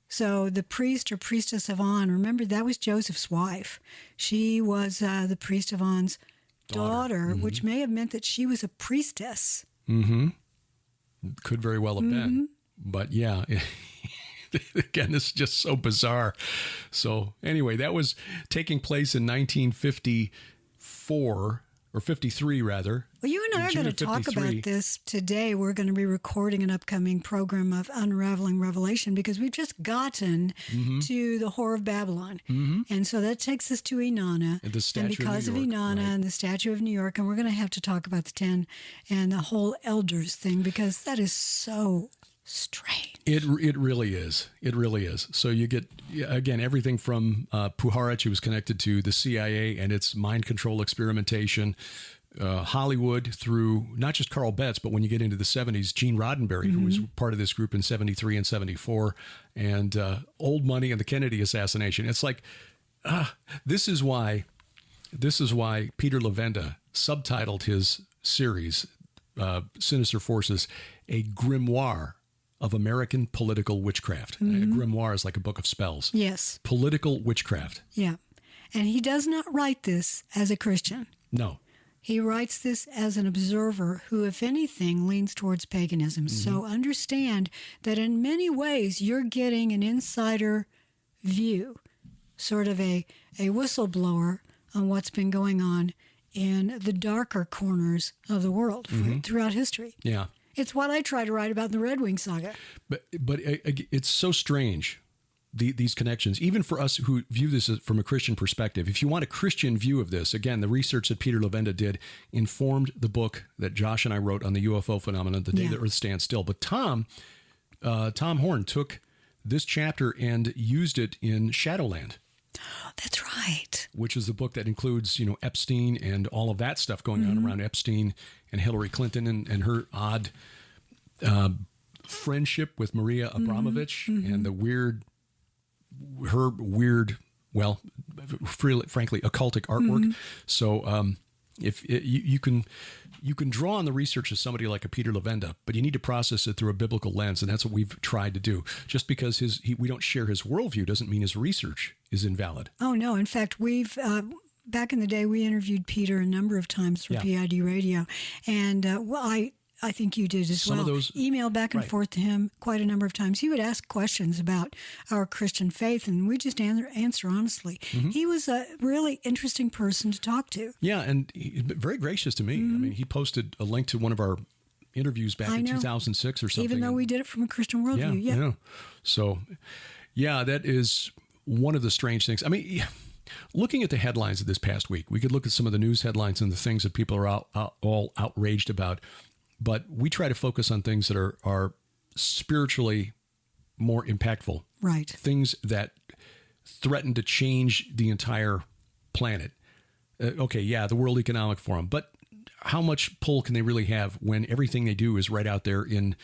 So the priest or priestess of On, remember that was Joseph's wife. She was the priest of On's daughter, which may have meant that she was a priestess. Could very well have been. But yeah, again, this is just so bizarre. So anyway, that was taking place in 1954. or 53 rather. Well, you and I are going to talk about this today. We're going to be recording an upcoming program of Unraveling Revelation because we've just gotten to the Whore of Babylon. And so that takes us to Inanna. And the statue and because of New York, Inanna right. and the Statue of New York, and we're going to have to talk about the 10 and the whole elders thing because that is so strange. It really is. It really is. So you get, again, everything from Puharich, who was connected to the CIA and its mind control experimentation, Hollywood, through not just Carl Betz, but when you get into the 70s, Gene Roddenberry, who was part of this group in 73 and 74, and old money and the Kennedy assassination. It's like, this is why Peter Levenda subtitled his series, Sinister Forces, a grimoire of American political witchcraft. A grimoire is like a book of spells. Yes. Political witchcraft. Yeah. And he does not write this as a Christian. No. He writes this as an observer who, if anything, leans towards paganism. So understand that in many ways you're getting an insider view, sort of a whistleblower on what's been going on in the darker corners of the world throughout history. Yeah. It's what I try to write about in the Red Wing saga. But it's so strange, these connections, even for us who view this from a Christian perspective. If you want a Christian view of this, again, the research that Peter Levenda did informed the book that Josh and I wrote on the UFO phenomenon, The Day the Earth Stands Still. But Tom Horn took this chapter and used it in Shadowland. That's right. Which is the book that includes, Epstein and all of that stuff going on around Epstein and Hillary Clinton and her odd friendship with Maria Abramovich and her weird, well, frankly, occultic artwork. So if you can draw on the research of somebody like a Peter Levenda, but you need to process it through a biblical lens, and that's what we've tried to do. Just because we don't share his worldview doesn't mean his research is invalid. Oh, no. In fact, we've back in the day, we interviewed Peter a number of times for PID Radio, and I think you did as well. Some of those email back and forth to him quite a number of times. He would ask questions about our Christian faith, and we just answer honestly. He was a really interesting person to talk to. Yeah, and very gracious to me. I mean, he posted a link to one of our interviews back in 2006 or something. Even though we did it from a Christian worldview. Yeah. So, that is one of the strange things. I mean, looking at the headlines of this past week, we could look at some of the news headlines and the things that people are all outraged about. But we try to focus on things that are spiritually more impactful. Right. Things that threaten to change the entire planet. The World Economic Forum. But how much pull can they really have when everything they do is right out there in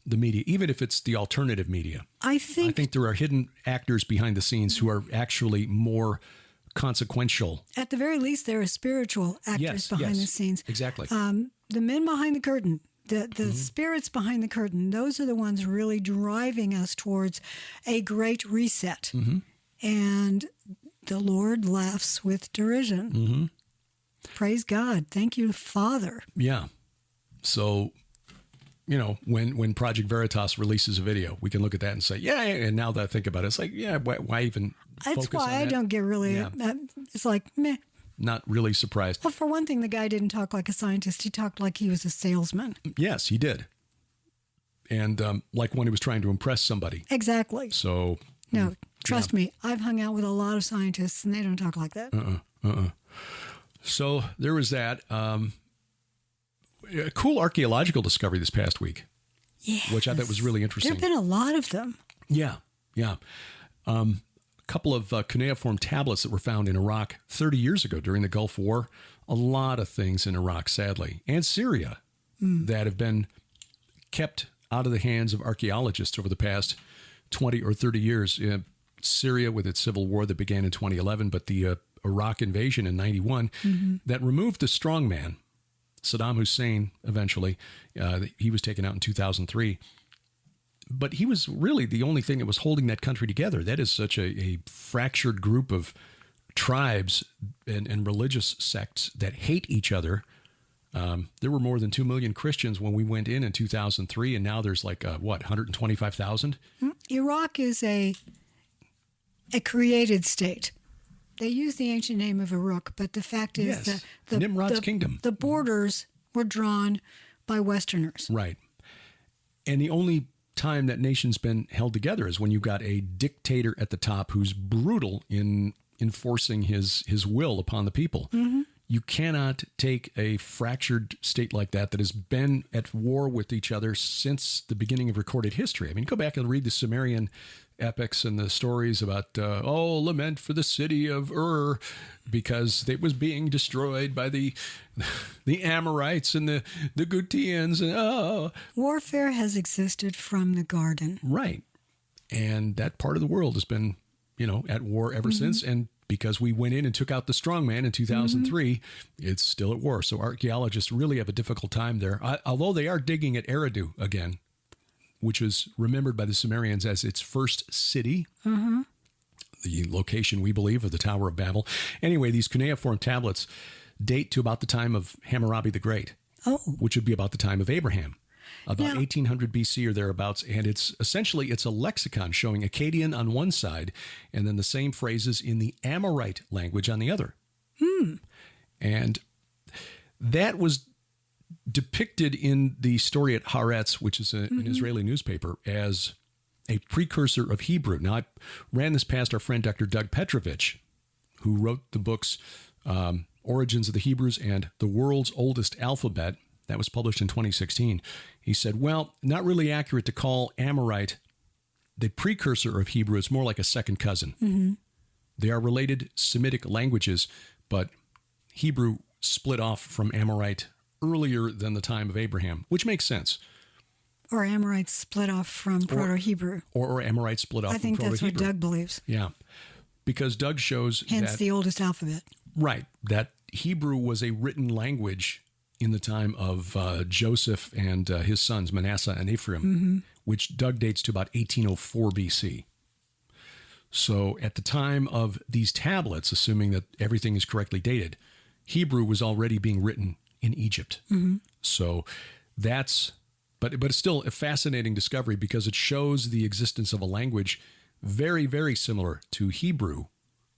the media, even if it's the alternative media? I think there are hidden actors behind the scenes who are actually more consequential. At the very least, there are spiritual actors behind the scenes. Exactly. The men behind the curtain, the spirits behind the curtain, those are the ones really driving us towards a great reset. And the Lord laughs with derision. Praise God. Thank you, Father. Yeah. So, when Project Veritas releases a video, we can look at that and say, and now that I think about it, it's like, why even That's focus why on that? I don't get really, it's like, meh. Not really surprised. Well, for one thing, the guy didn't talk like a scientist. He talked like he was a salesman. Yes, he did. And like when he was trying to impress somebody. Exactly. So. No, trust me. I've hung out with a lot of scientists, and they don't talk like that. So there was that. A cool archaeological discovery this past week. Yes. Which I thought was really interesting. There have been a lot of them. Yeah. A couple of cuneiform tablets that were found in Iraq 30 years ago during the Gulf War. A lot of things in Iraq, sadly, and Syria that have been kept out of the hands of archaeologists over the past 20 or 30 years. Syria with its civil war that began in 2011, but the Iraq invasion in 91 that removed the strongman, Saddam Hussein, eventually. He was taken out in 2003. But he was really the only thing that was holding that country together. That is such a fractured group of tribes and religious sects that hate each other. There were more than 2 million Christians when we went in 2003, and now there's 125,000? Iraq is a created state. They use the ancient name of Uruk, but the fact is Yes. that Nimrod's kingdom. The borders were drawn by Westerners. Right. And the only time that nation's been held together is when you've got a dictator at the top who's brutal in enforcing his will upon the people. Mm-hmm. You cannot take a fractured state like that has been at war with each other since the beginning of recorded history. I mean, go back and read the Sumerian epics and the stories about, lament for the city of Ur because it was being destroyed by the Amorites and the Gutians. And, Warfare has existed from the garden. Right. And that part of the world has been, at war ever since. And because we went in and took out the strongman in 2003, it's still at war. So archaeologists really have a difficult time there. Although they are digging at Eridu again, which is remembered by the Sumerians as its first city, the location, we believe, of the Tower of Babel. Anyway, these cuneiform tablets date to about the time of Hammurabi the Great, which would be about the time of Abraham. About 1800 BC or thereabouts, and it's a lexicon showing Akkadian on one side and then the same phrases in the Amorite language on the other. And that was depicted in the story at Haaretz, which is an Israeli newspaper, as a precursor of Hebrew. Now, I ran this past our friend Dr. Doug Petrovich, who wrote the books Origins of the Hebrews and The World's Oldest Alphabet. That was published in 2016. He said, well, not really accurate to call Amorite the precursor of Hebrew. It's more like a second cousin. They are related Semitic languages, but Hebrew split off from Amorite earlier than the time of Abraham, which makes sense. Or Amorites split off from Proto-Hebrew. Or Amorite split off from Proto-Hebrew. I think that's what Doug believes. Yeah, because Doug shows Hence the oldest alphabet. Right, that Hebrew was a written language in the time of Joseph and his sons, Manasseh and Ephraim, which Doug dates to about 1804 BC. So at the time of these tablets, assuming that everything is correctly dated, Hebrew was already being written in Egypt. So but it's still a fascinating discovery because it shows the existence of a language very, very similar to Hebrew,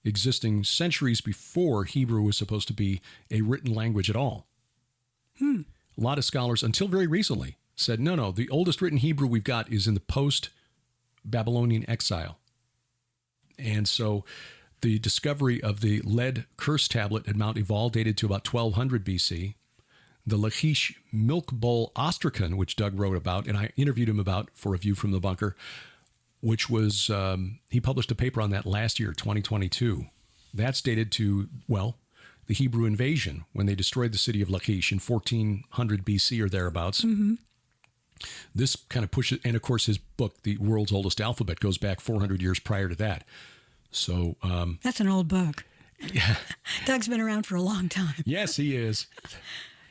existing centuries before Hebrew was supposed to be a written language at all. A lot of scholars, until very recently, said, no, the oldest written Hebrew we've got is in the post-Babylonian exile. And so the discovery of the lead curse tablet at Mount Ebal dated to about 1200 BC. The Lachish milk bowl ostracon, which Doug wrote about, and I interviewed him about for A View from the Bunker, which was, he published a paper on that last year, 2022. That's dated to, the Hebrew invasion when they destroyed the city of Lachish in 1400 BC or thereabouts. This kind of pushes, and of course his book, The World's Oldest Alphabet, goes back 400 years prior to that. So that's an old book. Yeah. Doug's been around for a long time. Yes, he is.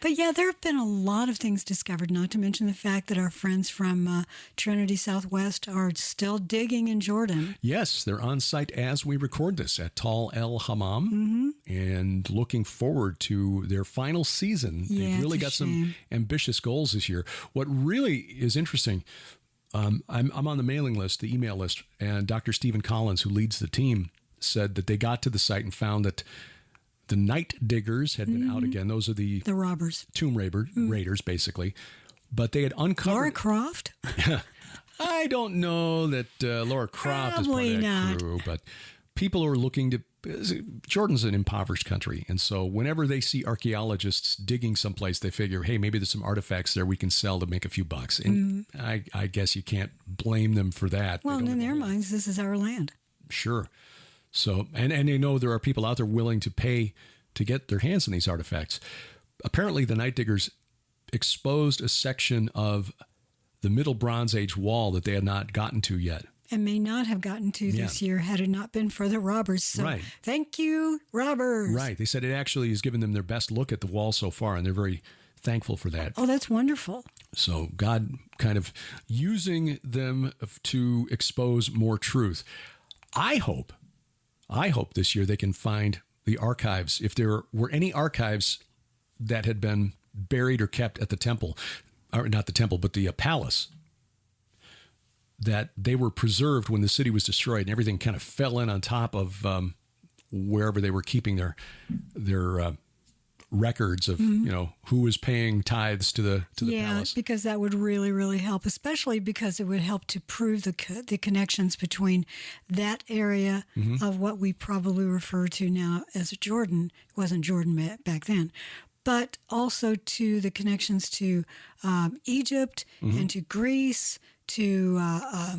But yeah, there have been a lot of things discovered, not to mention the fact that our friends from Trinity Southwest are still digging in Jordan. Yes, they're on site as we record this at Tal El Hammam and looking forward to their final season. They've really got some ambitious goals this year. What really is interesting, I'm on the mailing list, the email list, and Dr. Stephen Collins, who leads the team, said that they got to the site and found that the night diggers had been out again. Those are the robbers, tomb raiders, basically. But they had uncovered Laura Croft. I don't know that Laura Croft is part of that crew, but people are looking to. Jordan's an impoverished country, and so whenever they see archaeologists digging someplace, they figure, hey, maybe there's some artifacts there we can sell to make a few bucks. And I guess you can't blame them for that. Well, in their minds, this is our land. Sure. So, and they know there are people out there willing to pay to get their hands on these artifacts. Apparently, the night diggers exposed a section of the Middle Bronze Age wall that they had not gotten to yet. And may not have gotten to this year had it not been for the robbers. So thank you, robbers. Right. They said it actually has given them their best look at the wall so far, and they're very thankful for that. Oh, that's wonderful. So God kind of using them to expose more truth. I hope this year they can find the archives. If there were any archives that had been buried or kept at the temple, or not the temple, but the palace, that they were preserved when the city was destroyed and everything kind of fell in on top of wherever they were keeping their records of who was paying tithes to the palace. Yeah, because that would really, really help, especially because it would help to prove the connections between that area of what we probably refer to now as Jordan. It wasn't Jordan back then, but also to the connections to Egypt and to Greece, to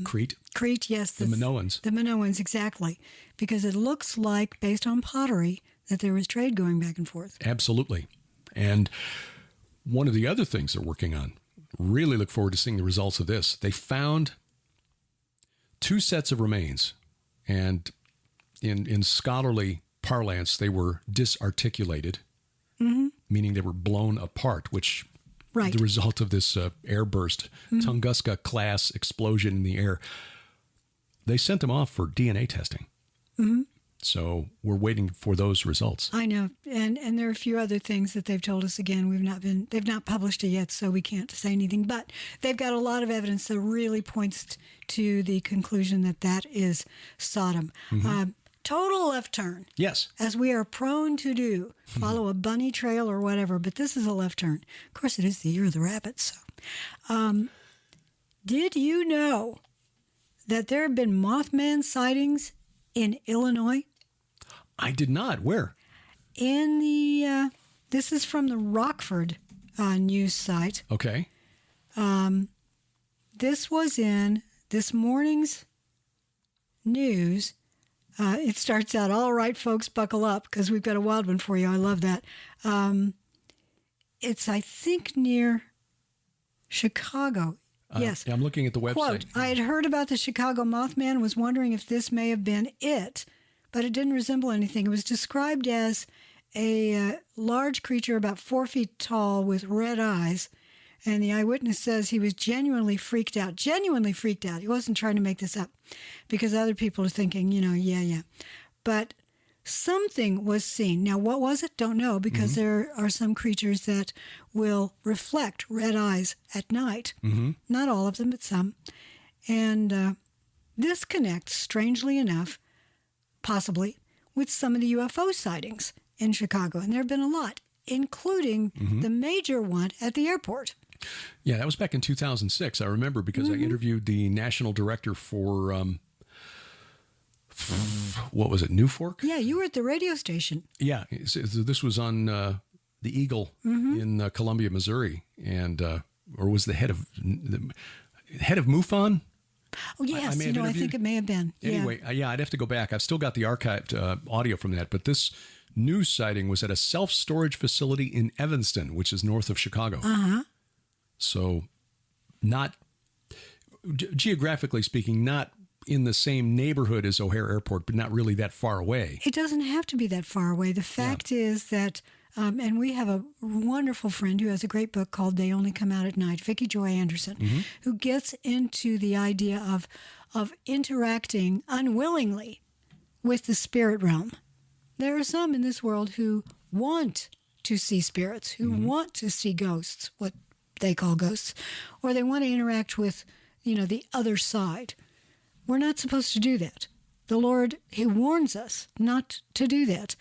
Crete. Crete, yes. The Minoans. The Minoans, exactly. Because it looks like, based on pottery, that there was trade going back and forth. Absolutely. And one of the other things they're working on, really look forward to seeing the results of this. They found 2 sets of remains, and in scholarly parlance, they were disarticulated, meaning they were blown apart, which the result of this airburst, Tunguska-class explosion in the air. They sent them off for DNA testing. So we're waiting for those results. I know. And there are a few other things that they've told us. Again, they've not published it yet, so we can't say anything. But they've got a lot of evidence that really points to the conclusion that is Sodom. Total left turn. Yes. As we are prone to do. Follow a bunny trail or whatever, but this is a left turn. Of course, it is the year of the rabbit. So, did you know that there have been Mothman sightings in Illinois? I did not. Where? In the, this is from the Rockford news site. Okay. This was in this morning's news. It starts out, all right, folks, buckle up, because we've got a wild one for you. I love that. It's, I think, near Chicago. Yes. I'm looking at the website. Quote, I had heard about the Chicago Mothman, was wondering if this may have been it, but it didn't resemble anything. It was described as a large creature about 4 feet tall with red eyes, and the eyewitness says he was genuinely freaked out. Genuinely freaked out. He wasn't trying to make this up, because other people are thinking, yeah. But something was seen. Now, what was it? Don't know, because there are some creatures that will reflect red eyes at night. Not all of them, but some. And this connects, strangely enough, possibly, with some of the UFO sightings in Chicago. And there have been a lot, including the major one at the airport. Yeah, that was back in 2006. I remember, because I interviewed the national director for... what was it, New Fork? Yeah, you were at the radio station. Yeah, so this was on the Eagle in Columbia, Missouri, and or was the head of MUFON? Oh yes, I think it may have been. Anyway, I'd have to go back. I've still got the archived audio from that, but this news sighting was at a self-storage facility in Evanston, which is north of Chicago. So, not geographically speaking, not in the same neighborhood as O'Hare Airport, but not really that far away. It doesn't have to be that far away. The fact is that, and we have a wonderful friend who has a great book called They Only Come Out at Night, Vicki Joy Anderson, who gets into the idea of interacting unwillingly with the spirit realm. There are some in this world who want to see spirits, who want to see ghosts, what they call ghosts, or they want to interact with, the other side. We're not supposed to do that. The Lord, He warns us not to do that.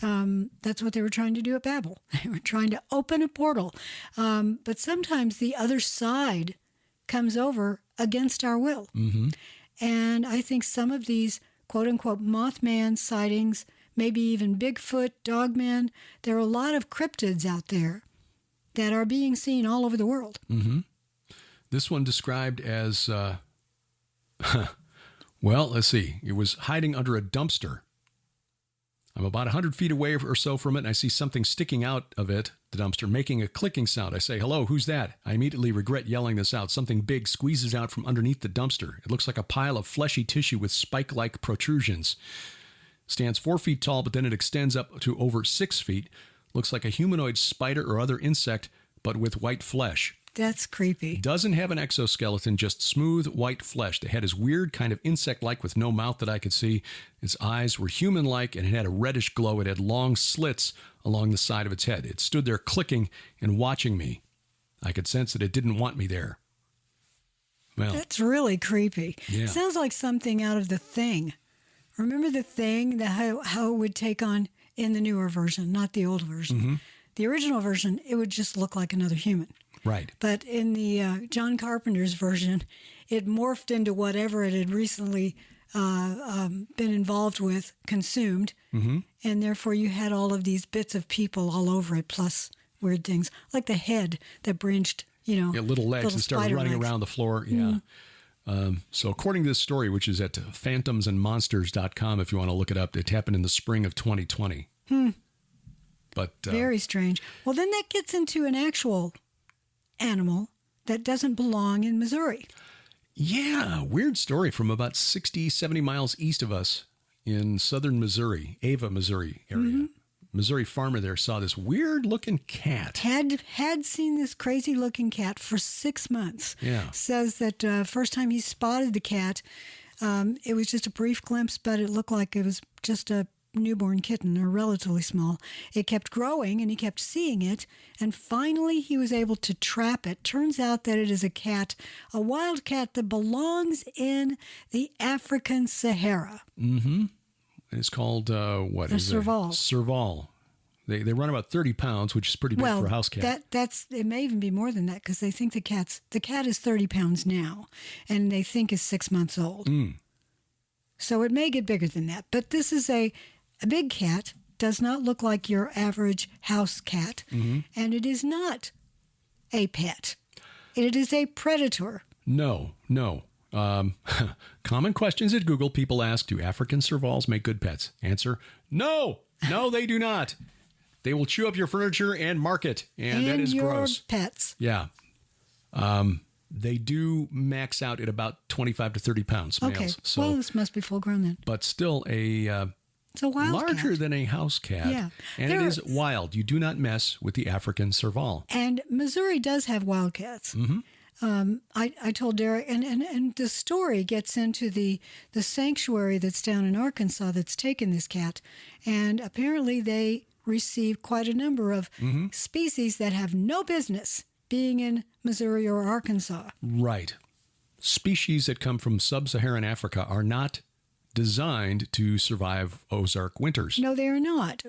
That's what they were trying to do at Babel. They were trying to open a portal. But sometimes the other side comes over against our will. And I think some of these quote-unquote Mothman sightings, maybe even Bigfoot, Dogman, there are a lot of cryptids out there that are being seen all over the world. This one described as... well, let's see. It was hiding under a dumpster. I'm about 100 feet away or so from it, and I see something sticking out of it, the dumpster, making a clicking sound. I say, hello, who's that? I immediately regret yelling this out. Something big squeezes out from underneath the dumpster. It looks like a pile of fleshy tissue with spike-like protrusions. Stands 4 feet tall, but then it extends up to over 6 feet. Looks like a humanoid spider or other insect, but with white flesh. That's creepy. Doesn't have an exoskeleton, just smooth white flesh. The head is weird, kind of insect-like with no mouth that I could see. Its eyes were human-like, and it had a reddish glow. It had long slits along the side of its head. It stood there clicking and watching me. I could sense that it didn't want me there. Well, that's really creepy. Yeah. Sounds like something out of The Thing, Remember the thing, how it would take on in the newer version, not the old version. The original version, it would just look like another human. Right. But in the John Carpenter's version, it morphed into whatever it had recently been involved with, consumed, and therefore you had all of these bits of people all over it, plus weird things, like the head that branched, little legs and started running legs around the floor. Yeah. So according to this story, which is at phantomsandmonsters.com, if you want to look it up, it happened in the spring of 2020. But very strange. Well, then that gets into an actual animal that doesn't belong in Missouri. Yeah, weird story from about 60, 70 miles east of us in southern Missouri, Ava, Missouri area. Missouri farmer there saw this weird-looking cat. Had seen this crazy-looking cat for 6 months. Yeah. Says that first time he spotted the cat, it was just a brief glimpse, but it looked like it was just a newborn kitten, or relatively small. It kept growing, and he kept seeing it, and finally he was able to trap it. Turns out that it is a wild cat that belongs in the African Sahara. It's called, what is it? Serval. Serval. They run about 30 pounds, which is pretty big for a house cat. It may even be more than that, because they think the cat is 30 pounds now, and they think is 6 months old. So it may get bigger than that. But this is a big cat, does not look like your average house cat, and it is not a pet. It is a predator. No. Common questions at Google. People ask, do African servals make good pets? Answer, no, they do not. They will chew up your furniture and mark it, and that is your gross. Pets. Yeah. They do max out at about 25 to 30 pounds, males. Okay, So, well, this must be full grown then. but still It's a wild larger cat. than a house cat. Yeah. And it is wild. You do not mess with the African serval. And Missouri does have wildcats. I told Derek, and the story gets into the sanctuary that's down in Arkansas that's taken this cat. And apparently they receive quite a number of species that have no business being in Missouri or Arkansas. Right. Species that come from sub-Saharan Africa are not designed to survive Ozark winters. No, they are not.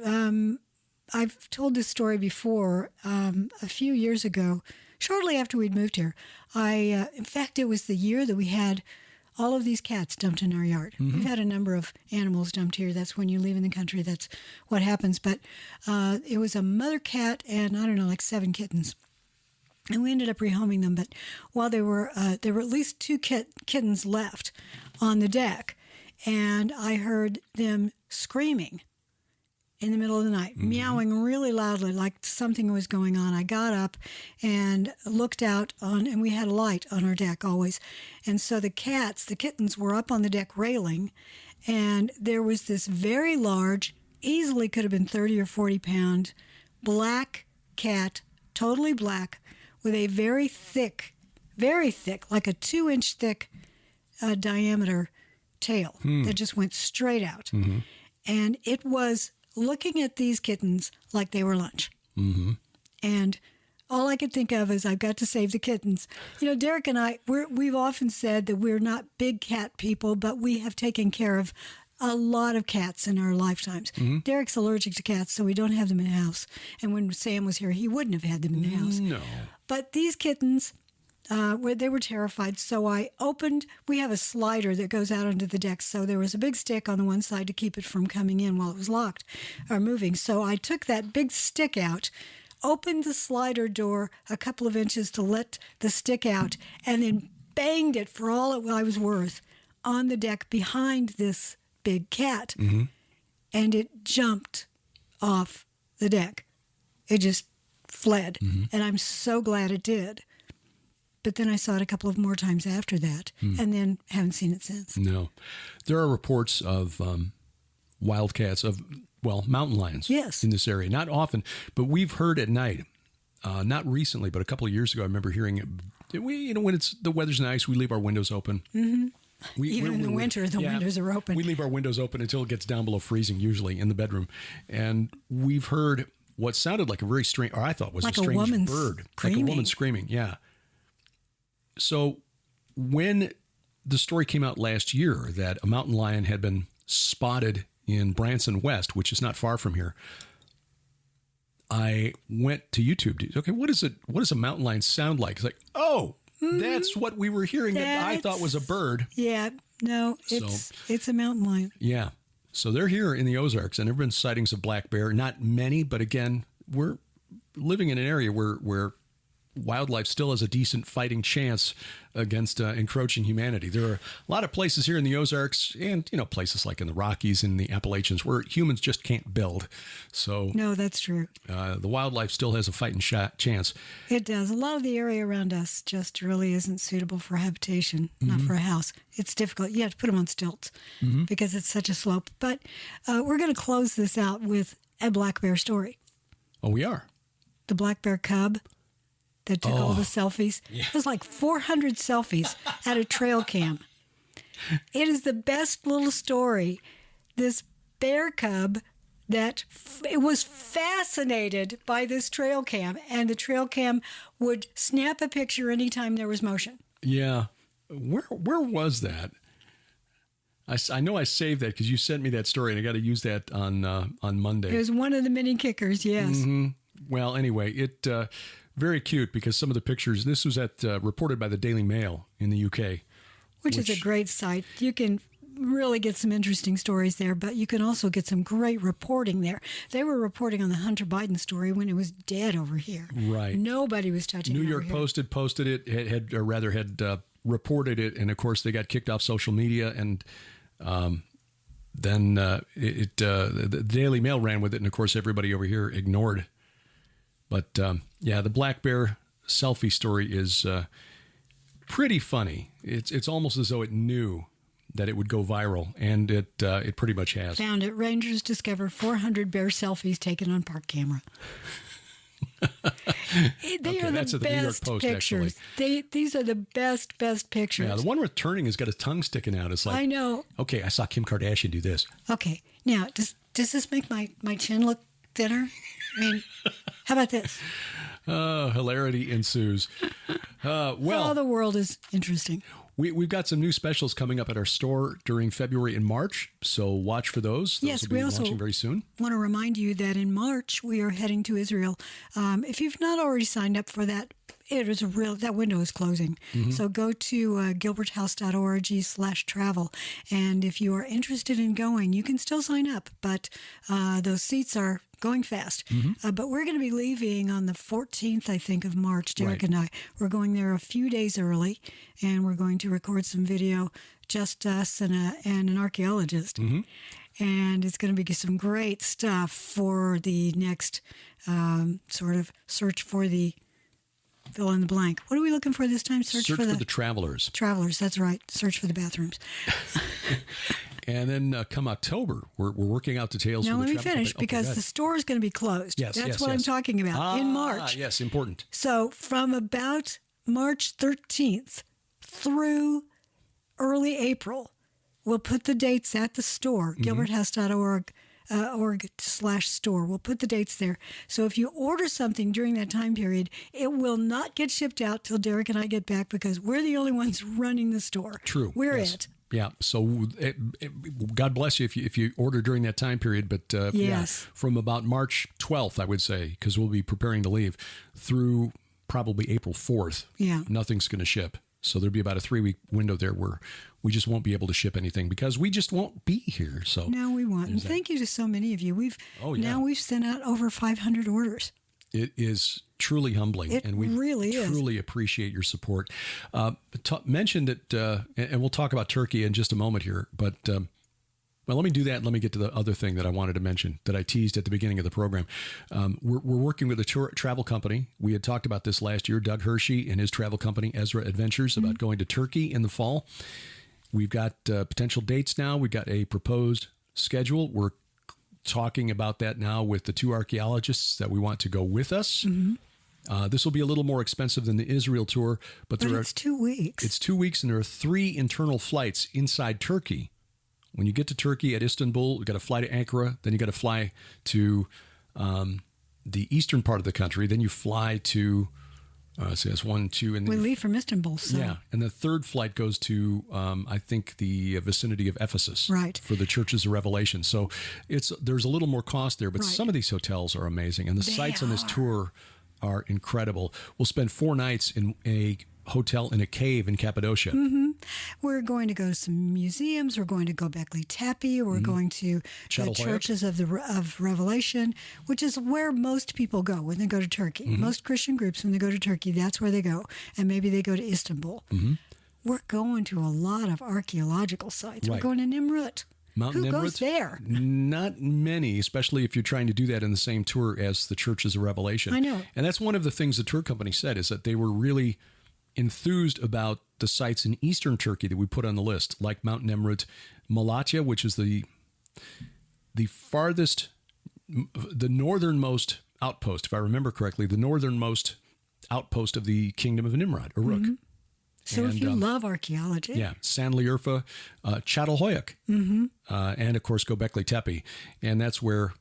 I've told this story before. A few years ago, shortly after we'd moved here, in fact, it was the year that we had all of these cats dumped in our yard. We've had a number of animals dumped here. That's when you leave in the country. That's what happens. But it was a mother cat and, I don't know, like 7 kittens. And we ended up rehoming them. But while there were at least 2 kittens left on the deck. And I heard them screaming in the middle of the night, meowing really loudly, like something was going on. I got up and looked out and we had a light on our deck always. And so the kittens were up on the deck railing, and there was this very large, easily could have been 30 or 40 pound, black cat, totally black, with a very thick, like a 2-inch thick diameter tail that just went straight out. And it was looking at these kittens like they were lunch. And all I could think of is, I've got to save the kittens. Derek and I, we've often said that we're not big cat people, but we have taken care of a lot of cats in our lifetimes. Derek's allergic to cats, so we don't have them in the house. And when Sam was here, he wouldn't have had them in the house. No. But these kittens, they were terrified. So we have a slider that goes out onto the deck. So there was a big stick on the one side to keep it from coming in while it was locked or moving. So I took that big stick out, opened the slider door a couple of inches to let the stick out, and then banged it for all I was worth on the deck behind this big cat. And it jumped off the deck. It just fled. And I'm so glad it did. But then I saw it a couple of more times after that, and then haven't seen it since. No. There are reports of wildcats, mountain lions in this area. Not often, but we've heard at night, not recently, but a couple of years ago, I remember hearing it. When the weather's nice, we leave our windows open. Even in the winter, the windows are open. We leave our windows open until it gets down below freezing, usually in the bedroom. And we've heard what sounded like a very strange, or I thought was like a strange bird. Screaming. Like a woman screaming, yeah. So when the story came out last year that a mountain lion had been spotted in Branson West, which is not far from here, I went to YouTube. Okay, what does a mountain lion sound like? It's like, oh, that's what we were hearing that I thought was a bird. Yeah, no, it's a mountain lion. Yeah. So they're here in the Ozarks, and there have been sightings of black bear. Not many, but again, we're living in an area where wildlife still has a decent fighting chance against encroaching humanity. There are a lot of places here in the Ozarks and, places like in the Rockies and the Appalachians where humans just can't build. So no, that's true. The wildlife still has a fighting chance. It does. A lot of the area around us just really isn't suitable for habitation, not for a house. It's difficult. You have to put them on stilts because it's such a slope. But we're going to close this out with a black bear story. Oh, we are? The black bear cub that took all the selfies. Yeah. It was like 400 selfies at a trail cam. It is the best little story. This bear cub that it was fascinated by this trail cam, and the trail cam would snap a picture anytime there was motion. Yeah. Where was that? I know I saved that because you sent me that story, and I got to use that on Monday. It was one of the many kickers, yes. Mm-hmm. Well, anyway, it very cute because some of the pictures, this was reported by the Daily Mail in the UK. Which is a great site. You can really get some interesting stories there, but you can also get some great reporting there. They were reporting on the Hunter Biden story when it was dead over here. Right. Nobody was touching it. New York Post posted it, had reported it, and of course they got kicked off social media, and then the Daily Mail ran with it, and of course everybody over here ignored. But the black bear selfie story is pretty funny. It's almost as though it knew that it would go viral, and it pretty much has. Found it. Rangers discover 400 bear selfies taken on park camera. They are the New York best Post, pictures. These are the best pictures. Yeah, the one with turning has got his tongue sticking out. It's like, I know. Okay, I saw Kim Kardashian do this. Okay, now does this make my chin look thinner? I mean, how about this? Hilarity ensues. The world is interesting. We've got some new specials coming up at our store during February and March, so watch for those. Yes, will be launching very soon. Want to remind you that in March we are heading to Israel. If you've not already signed up for that, that window is closing. Mm-hmm. So go to gilberthouse.org/travel. And if you are interested in going, you can still sign up, but those seats are going fast. Mm-hmm. But we're going to be leaving on the 14th, I think, of March, Derek and I. We're going there a few days early, and we're going to record some video, just us and an archaeologist. Mm-hmm. And it's going to be some great stuff for the next sort of search for the fill in the blank. What are we looking for this time? Search for the travelers. Travelers, that's right. Search for the bathrooms. And then come October, we're working out details. Now for the let me finish because the store is going to be closed. Yes, that's what I'm talking about in March. Yes, important. So from about March 13th through early April, we'll put the dates at the store, gilberthouse.org. org/store. We'll put the dates there. So if you order something during that time period, it will not get shipped out till Derek and I get back because we're the only ones running the store. True. We're it. Yeah. So God bless you if you order during that time period. But from about March 12th, I would say, because we'll be preparing to leave, through probably April 4th, nothing's going to ship. So there'll be about a 3-week window there where we just won't be able to ship anything because we just won't be here. So no, we won't. And thank you to so many of you. We've sent out over 500 orders. It is truly humbling, and we truly appreciate your support. Mentioned that, and we'll talk about Turkey in just a moment here, but let me do that. And let me get to the other thing that I wanted to mention that I teased at the beginning of the program. We're working with a travel company. We had talked about this last year, Doug Hershey and his travel company, Ezra Adventures, about going to Turkey in the fall. We've got potential dates now. We've got a proposed schedule. We're talking about that now with the 2 archaeologists that we want to go with us. Mm-hmm. This will be a little more expensive than the Israel tour, but it's 2 weeks. It's 2 weeks, and there are 3 internal flights inside Turkey. When you get to Turkey at Istanbul, you got to fly to Ankara, then you got to fly to the eastern part of the country, then you fly to So that's 1, 2, and we leave from Istanbul. So. yeah, and the third flight goes to I think the vicinity of Ephesus, right, for the Churches of Revelation. So there's a little more cost there, but right. some of these hotels are amazing, and the sites on this tour are incredible. We'll spend 4 nights in a hotel in a cave in Cappadocia. Mm-hmm. We're going to go to some museums. We're going to Göbekli Tepe. We're going to the Churches of Revelation, which is where most people go when they go to Turkey. Most Christian groups, when they go to Turkey, that's where they go. And maybe they go to Istanbul. We're going to a lot of archaeological sites. Right. We're going to Nimrut. Who goes there? Not many, especially if you're trying to do that in the same tour as the Churches of Revelation. I know. And that's one of the things the tour company said, is that they were really enthused about the sites in eastern Turkey that we put on the list, like Mount Nemrut, Malatya, which is the farthest, the northernmost outpost, if I remember correctly, the northernmost outpost of the kingdom of Nimrod, Uruk. So if you love archaeology. Yeah, Sanliurfa, Çatalhöyük, and of course Göbekli Tepe. And that's where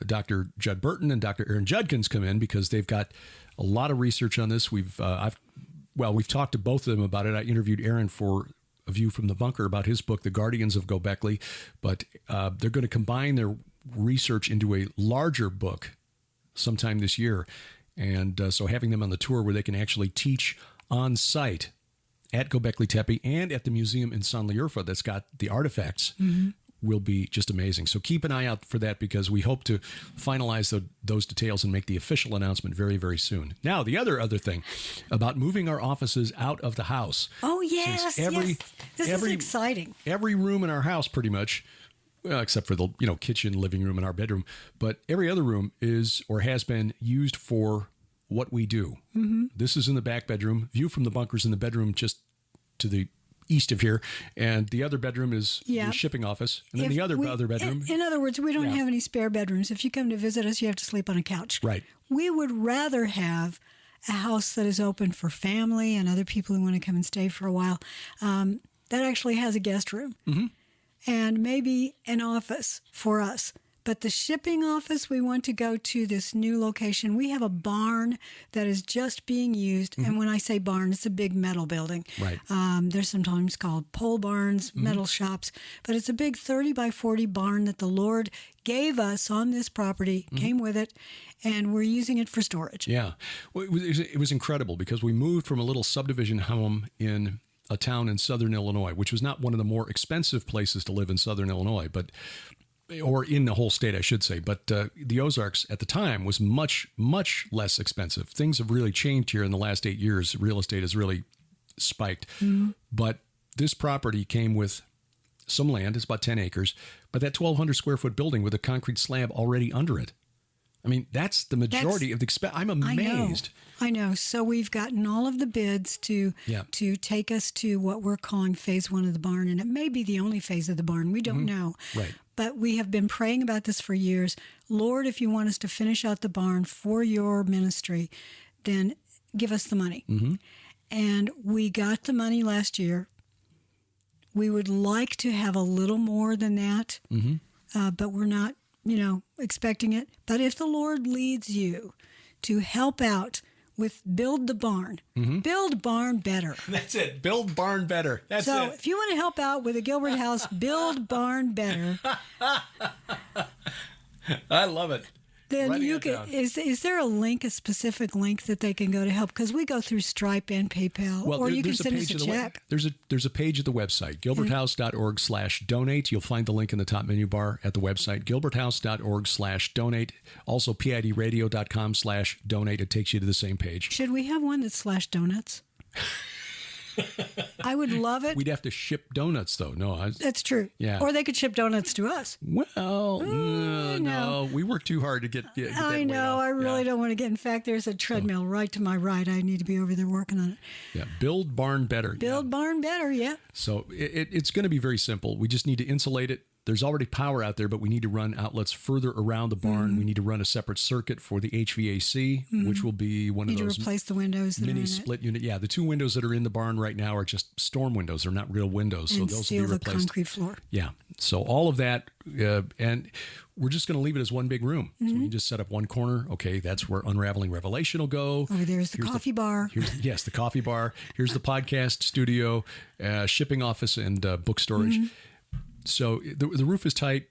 Dr. Judd Burton and Dr. Aaron Judkins come in, because they've got a lot of research on this. We've talked to both of them about it. I interviewed Aaron for A View from the Bunker about his book, The Guardians of Göbekli, but they're going to combine their research into a larger book sometime this year. And so having them on the tour where they can actually teach on site at Göbekli Tepe and at the museum in Sanliurfa that's got the artifacts will be just amazing. So keep an eye out for that, because we hope to finalize those details and make the official announcement very, very soon. Now, the other thing about moving our offices out of the house. Oh, yes, yes. This is exciting. Every room in our house, pretty much, well, except for the kitchen, living room, and our bedroom, but every other room is or has been used for what we do. This is in the back bedroom. View from the bunker's in the bedroom just to the east of here, and the other bedroom is the shipping office, and then other bedroom. In other words, we don't have any spare bedrooms. If you come to visit us, you have to sleep on a couch. Right. We would rather have a house that is open for family and other people who want to come and stay for a while. That actually has a guest room and maybe an office for us. But the shipping office, we want to go to this new location. We have a barn that is just being used. And when I say barn, it's a big metal building. Right. They're sometimes called pole barns, metal shops. But it's a big 30 by 40 barn that the Lord gave us on this property, came with it, and we're using it for storage. Yeah. Well, it was incredible, because we moved from a little subdivision home in a town in southern Illinois, which was not one of the more expensive places to live in southern Illinois, or in the whole state, I should say. But the Ozarks at the time was much, much less expensive. Things have really changed here in the last 8 years. Real estate has really spiked. But this property came with some land. It's about 10 acres. But that 1,200 square foot building with a concrete slab already under it. I mean, that's the majority of the expense. I'm amazed. I know. So we've gotten all of the bids to take us to what we're calling phase 1 of the barn. And it may be the only phase of the barn. We don't know. Right. But we have been praying about this for years. Lord, if you want us to finish out the barn for your ministry, then give us the money. And we got the money last year. We would like to have a little more than that, but we're not, expecting it. But if the Lord leads you to help out with build the barn, build barn better. That's it. Build barn better. That's so it. If you want to help out with a Gilbert house, build barn better. I love it. Then you can. Is there a link, a specific link that they can go to help? Because we go through Stripe and PayPal, or you can send us a check. There's a page at the website, gilberthouse.org/donate. You'll find the link in the top menu bar at the website, gilberthouse.org/donate. Also, pidradio.com/donate. It takes you to the same page. Should we have one that's /donuts? I would love it. We'd have to ship donuts, though. No, that's true. Yeah. Or they could ship donuts to us. Well, no. We work too hard to get I know. I really don't want to get. In fact, there's a treadmill right to my right. I need to be over there working on it. Yeah. Build barn better. Build barn better. Yeah. So it's going to be very simple. We just need to insulate it. There's already power out there, but we need to run outlets further around the barn. We need to run a separate circuit for the HVAC, which will be one of those. Need to replace the windows that mini are in split unit. Yeah, the 2 windows that are in the barn right now are just storm windows. They're not real windows, so and those seal will be replaced. The concrete floor. Yeah. So all of that, and we're just going to leave it as one big room. So we just set up one corner. Okay, that's where Unraveling Revelation will go. Over there's the coffee bar. Yes, the coffee bar. Here's the podcast studio, shipping office, and book storage. So the roof is tight.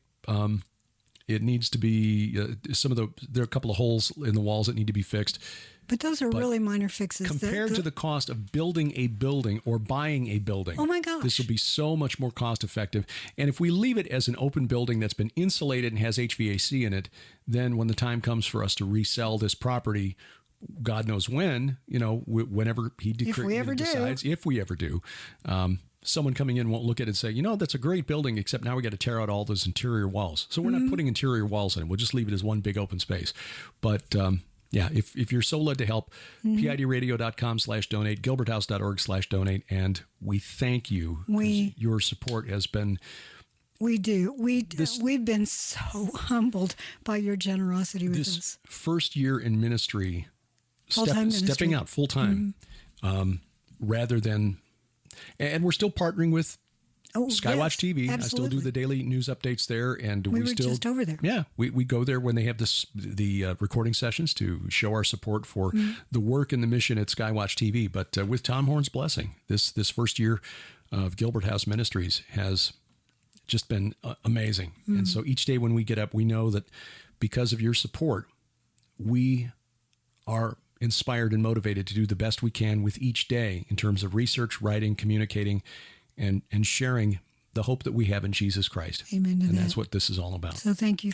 It needs to be there are a couple of holes in the walls that need to be fixed. But those are really minor fixes. Compared to the cost of building a building or buying a building. Oh my gosh. This will be so much more cost effective. And if we leave it as an open building that's been insulated and has HVAC in it, then when the time comes for us to resell this property, God knows when, whenever he decides, if we ever do, someone coming in won't look at it and say, that's a great building, except now we got to tear out all those interior walls. So we're not putting interior walls in it. We'll just leave it as one big open space. But yeah, if you're so led to help, pidradio.com/donate, gilberthouse.org/donate, and we thank you. Your support has been... We do. We've been so humbled by your generosity with us. This first year in ministry, Full-time stepping out full-time, rather than... And we're still partnering with Skywatch TV. Absolutely. I still do the daily news updates there, and we were still just over there. Yeah, we go there when they have the recording sessions to show our support for the work and the mission at Skywatch TV. But with Tom Horn's blessing, this first year of Gilbert House Ministries has just been amazing. And so each day when we get up, we know that because of your support, we are inspired and motivated to do the best we can with each day in terms of research, writing, communicating, and sharing the hope that we have in Jesus Christ. Amen to that. And that's what this is all about. So thank you.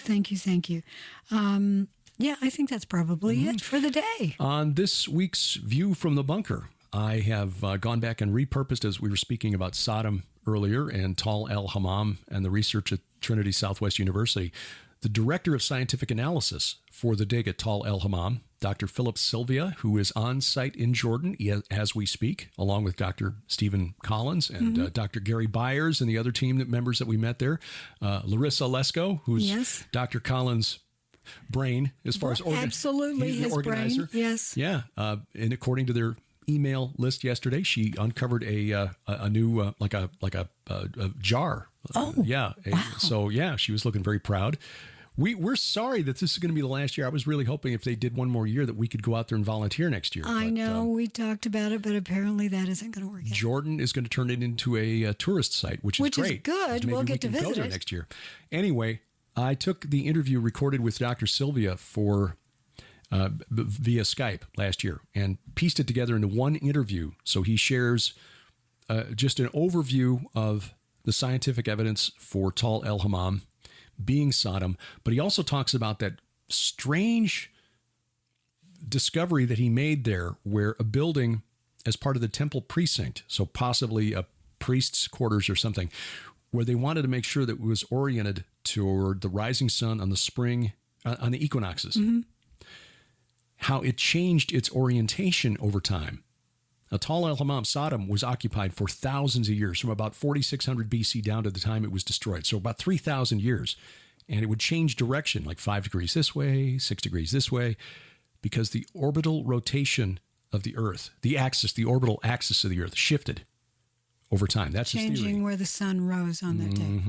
Yeah, I think that's probably it for the day. On this week's View from the Bunker, I have gone back and repurposed, as we were speaking about Sodom earlier and Tal el-Hammam and the research at Trinity Southwest University. The director of scientific analysis for the dig at Tal el-Hammam, Dr. Philip Sylvia, who is on site in Jordan as we speak, along with Dr. Stephen Collins and Dr. Gary Byers and the other team members that we met there. Larissa Lesko, who's Dr. Collins' brain as far as absolutely his organizer. Brain. Yes. Yeah. And according to their email list yesterday, she uncovered a new like a jar. Oh, yeah. Wow. So yeah, she was looking very proud. We're sorry that this is going to be the last year. I was really hoping if they did one more year that we could go out there and volunteer next year. I know we talked about it, but apparently that isn't going to work out. Jordan is going to turn it into a tourist site, which is great. Which is good. Maybe we'll get to we can visit go there it next year. Anyway, I took the interview recorded with Dr. Sylvia for via Skype last year and pieced it together into one interview. So he shares just an overview of the scientific evidence for Tal el-Hammam being Sodom, but he also talks about that strange discovery that he made there where a building as part of the temple precinct, so possibly a priest's quarters or something, where they wanted to make sure that it was oriented toward the rising sun on the spring, on the equinoxes, how it changed its orientation over time. Now, Tal el-Hammam, Sodom, was occupied for thousands of years, from about 4600 BC down to the time it was destroyed. So about 3,000 years. And it would change direction, like 5 degrees this way, 6 degrees this way, because the orbital rotation of the Earth, the orbital axis of the Earth, shifted over time. That's his theory. Changing where the sun rose on that day.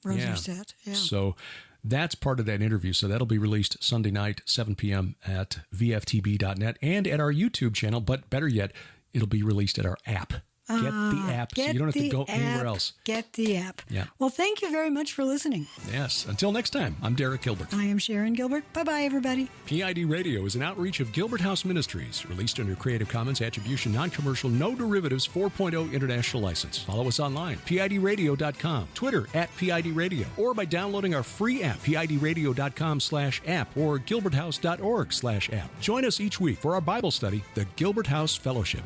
Rose or set. Yeah. So that's part of that interview. So that'll be released Sunday night, 7 p.m. at vftb.net and at our YouTube channel. But better yet, it'll be released at our app. Get the app so you don't have to go anywhere else. Get the app. Yeah. Well, thank you very much for listening. Yes. Until next time, I'm Derek Gilbert. I am Sharon Gilbert. Bye-bye, everybody. PID Radio is an outreach of Gilbert House Ministries, released under Creative Commons Attribution, Non-Commercial, No Derivatives 4.0 International License. Follow us online, pidradio.com, Twitter @PID or by downloading our free app, pidradio.com/app or gilberthouse.org/app. Join us each week for our Bible study, the Gilbert House Fellowship.